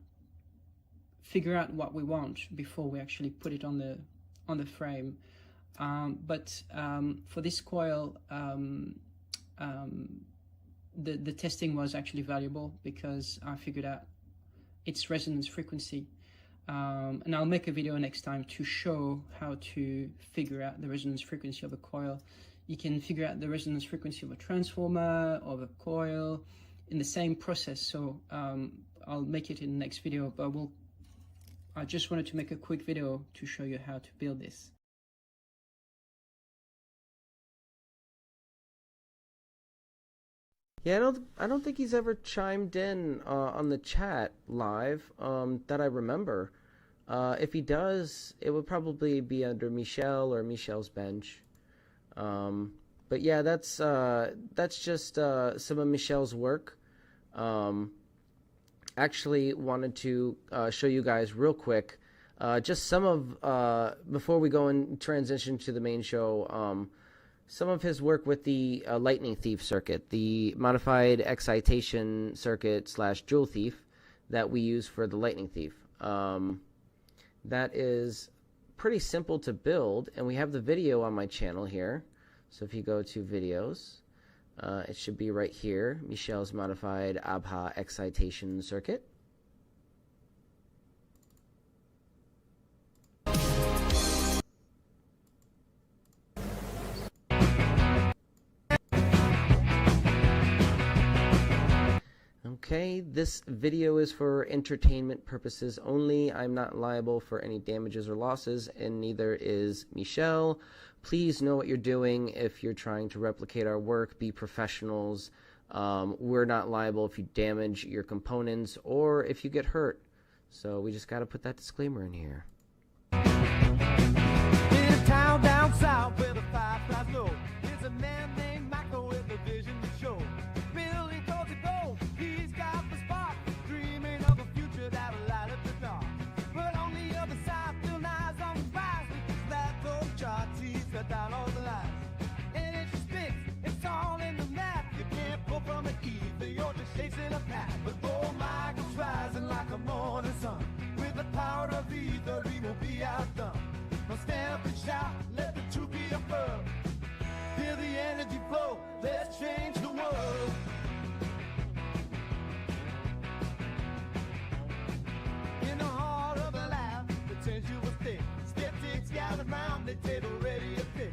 figure out what we want before we actually put it on the frame. But for this coil, the testing was actually valuable because I figured out its resonance frequency. And I'll make a video next time to show how to figure out the resonance frequency of a coil. You can figure out the resonance frequency of a transformer, of a coil, in the same process. So I'll make it in the next video, but I just wanted to make a quick video to show you how to build this. Yeah, I don't think he's ever chimed in on the chat live that I remember. If he does, it would probably be under Michelle or Michelle's bench. But yeah, that's just some of Michelle's work. Actually wanted to show you guys real quick just some of before we go and transition to the main show, some of his work with the lightning thief circuit, the modified excitation circuit / joule thief that we use for the lightning thief. That is pretty simple to build, and we have the video on my channel here. So if you go to videos, it should be right here, Michelle's modified ABHA excitation circuit. Okay, this video is for entertainment purposes only. I'm not liable for any damages or losses, and neither is Michelle. Please know what you're doing if you're trying to replicate our work. Be professionals. We're not liable if you damage your components or if you get hurt. So we just got to put that disclaimer in here. In a town down south where the fireflies glow, there's a man named Michael with a vision to show. Building towards a goal, he's got the spark, dreaming of a future that'll light up the dark. But on the other side, Bill Nye's on the rise, because that old chart sees cut down all the lies. And it just fits, it's all in the map. You can't pull from it either, you're just chasing a path. But old Michael's rising like a morning sun. With the power of either, he won't be outdone. Now stand up and shout, let the truth be affirmed. Feel the energy flow, let's change the world. table ready to pick.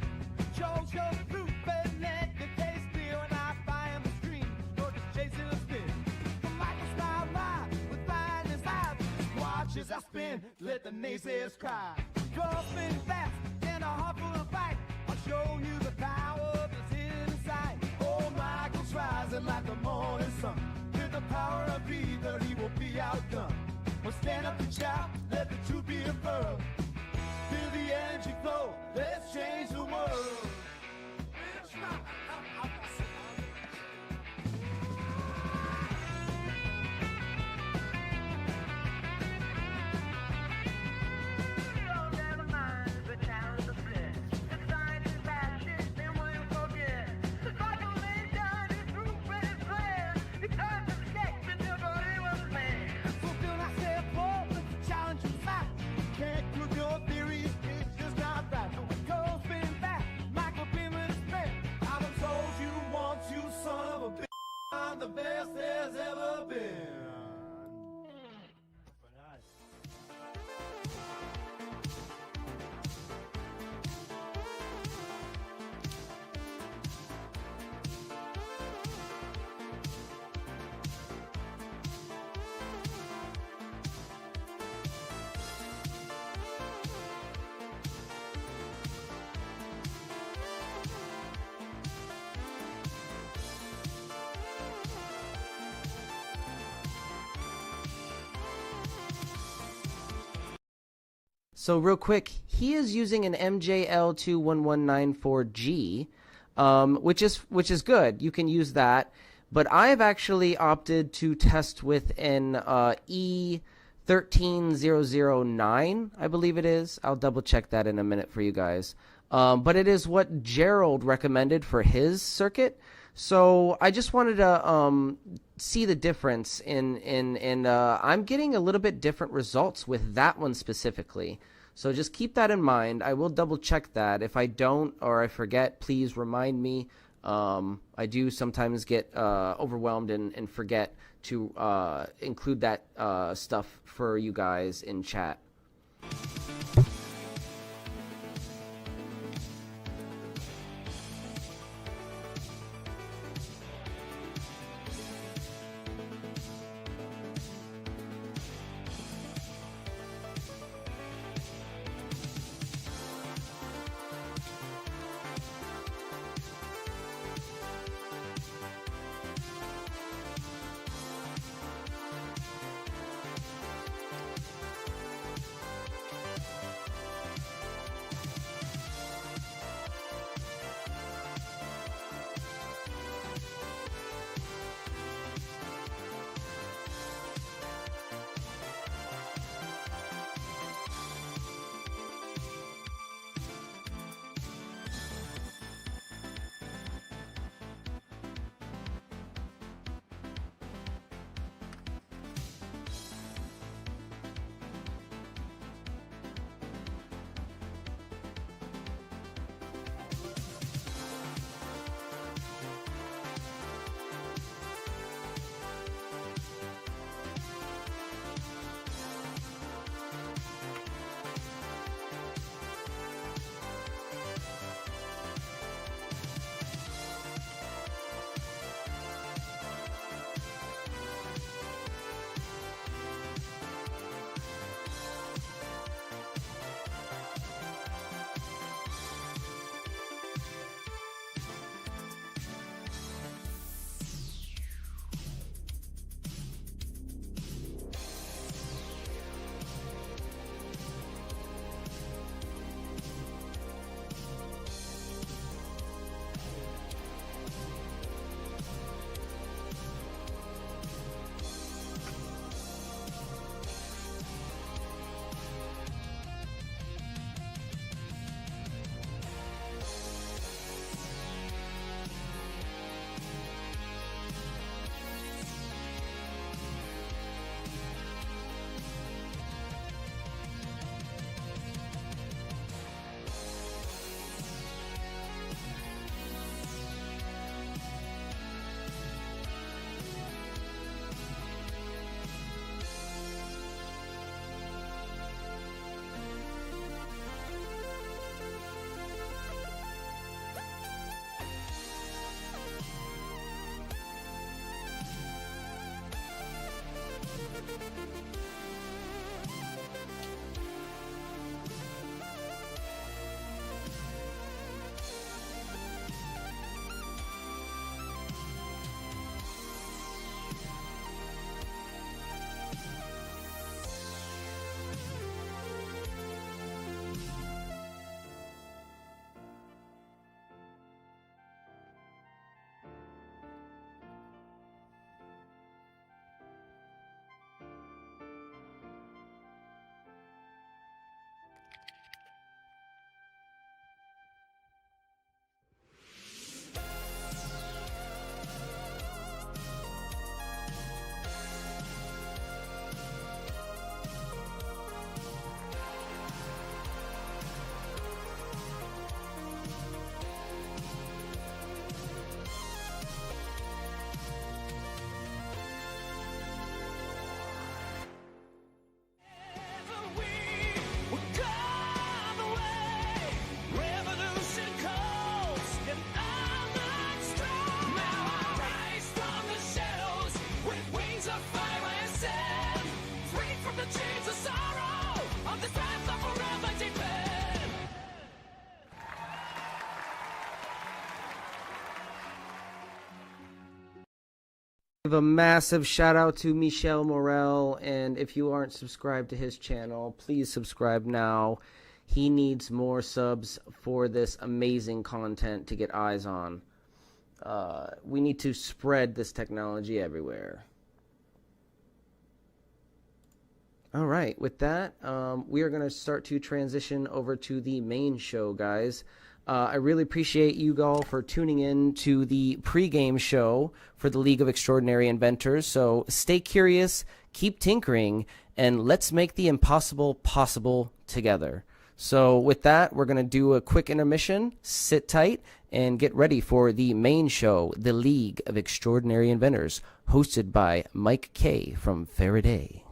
Chose your fruit, but let the taste clear. When I find the stream, you're just chasing a spin. From Michael style ride with finest eyes. Watch as I spin, let the naysayers cry. Girl, spin fast in a heart full of fight. I'll show you the power that's hidden inside. Oh, Michael's rising like the morning sun. With the power of either, he will be outdone. Well, stand up and shout, let the truth be affirmed. Feel the energy flow, let's change the world. The best there's ever been. So real quick, he is using an MJL21194G, which is good. You can use that. But I've actually opted to test with an E13009, I believe it is. I'll double check that in a minute for you guys. But it is what Gerald recommended for his circuit. So I just wanted to see the difference in I'm getting a little bit different results with that one specifically. So just keep that in mind. I will double check that. If I don't or I forget, please remind me. I do sometimes get overwhelmed and forget to include that stuff for you guys in chat. Give a massive shout out to Michel Morel, and if you aren't subscribed to his channel, please subscribe now. He needs more subs for this amazing content to get eyes on. We need to spread this technology everywhere. All right, with that, we are going to start to transition over to the main show, guys. I really appreciate you all for tuning in to the pregame show for the League of Extraordinary Inventors. So stay curious, keep tinkering, and let's make the impossible possible together. So with that, we're going to do a quick intermission, sit tight, and get ready for the main show, the League of Extraordinary Inventors, hosted by Mike K. from Faraday.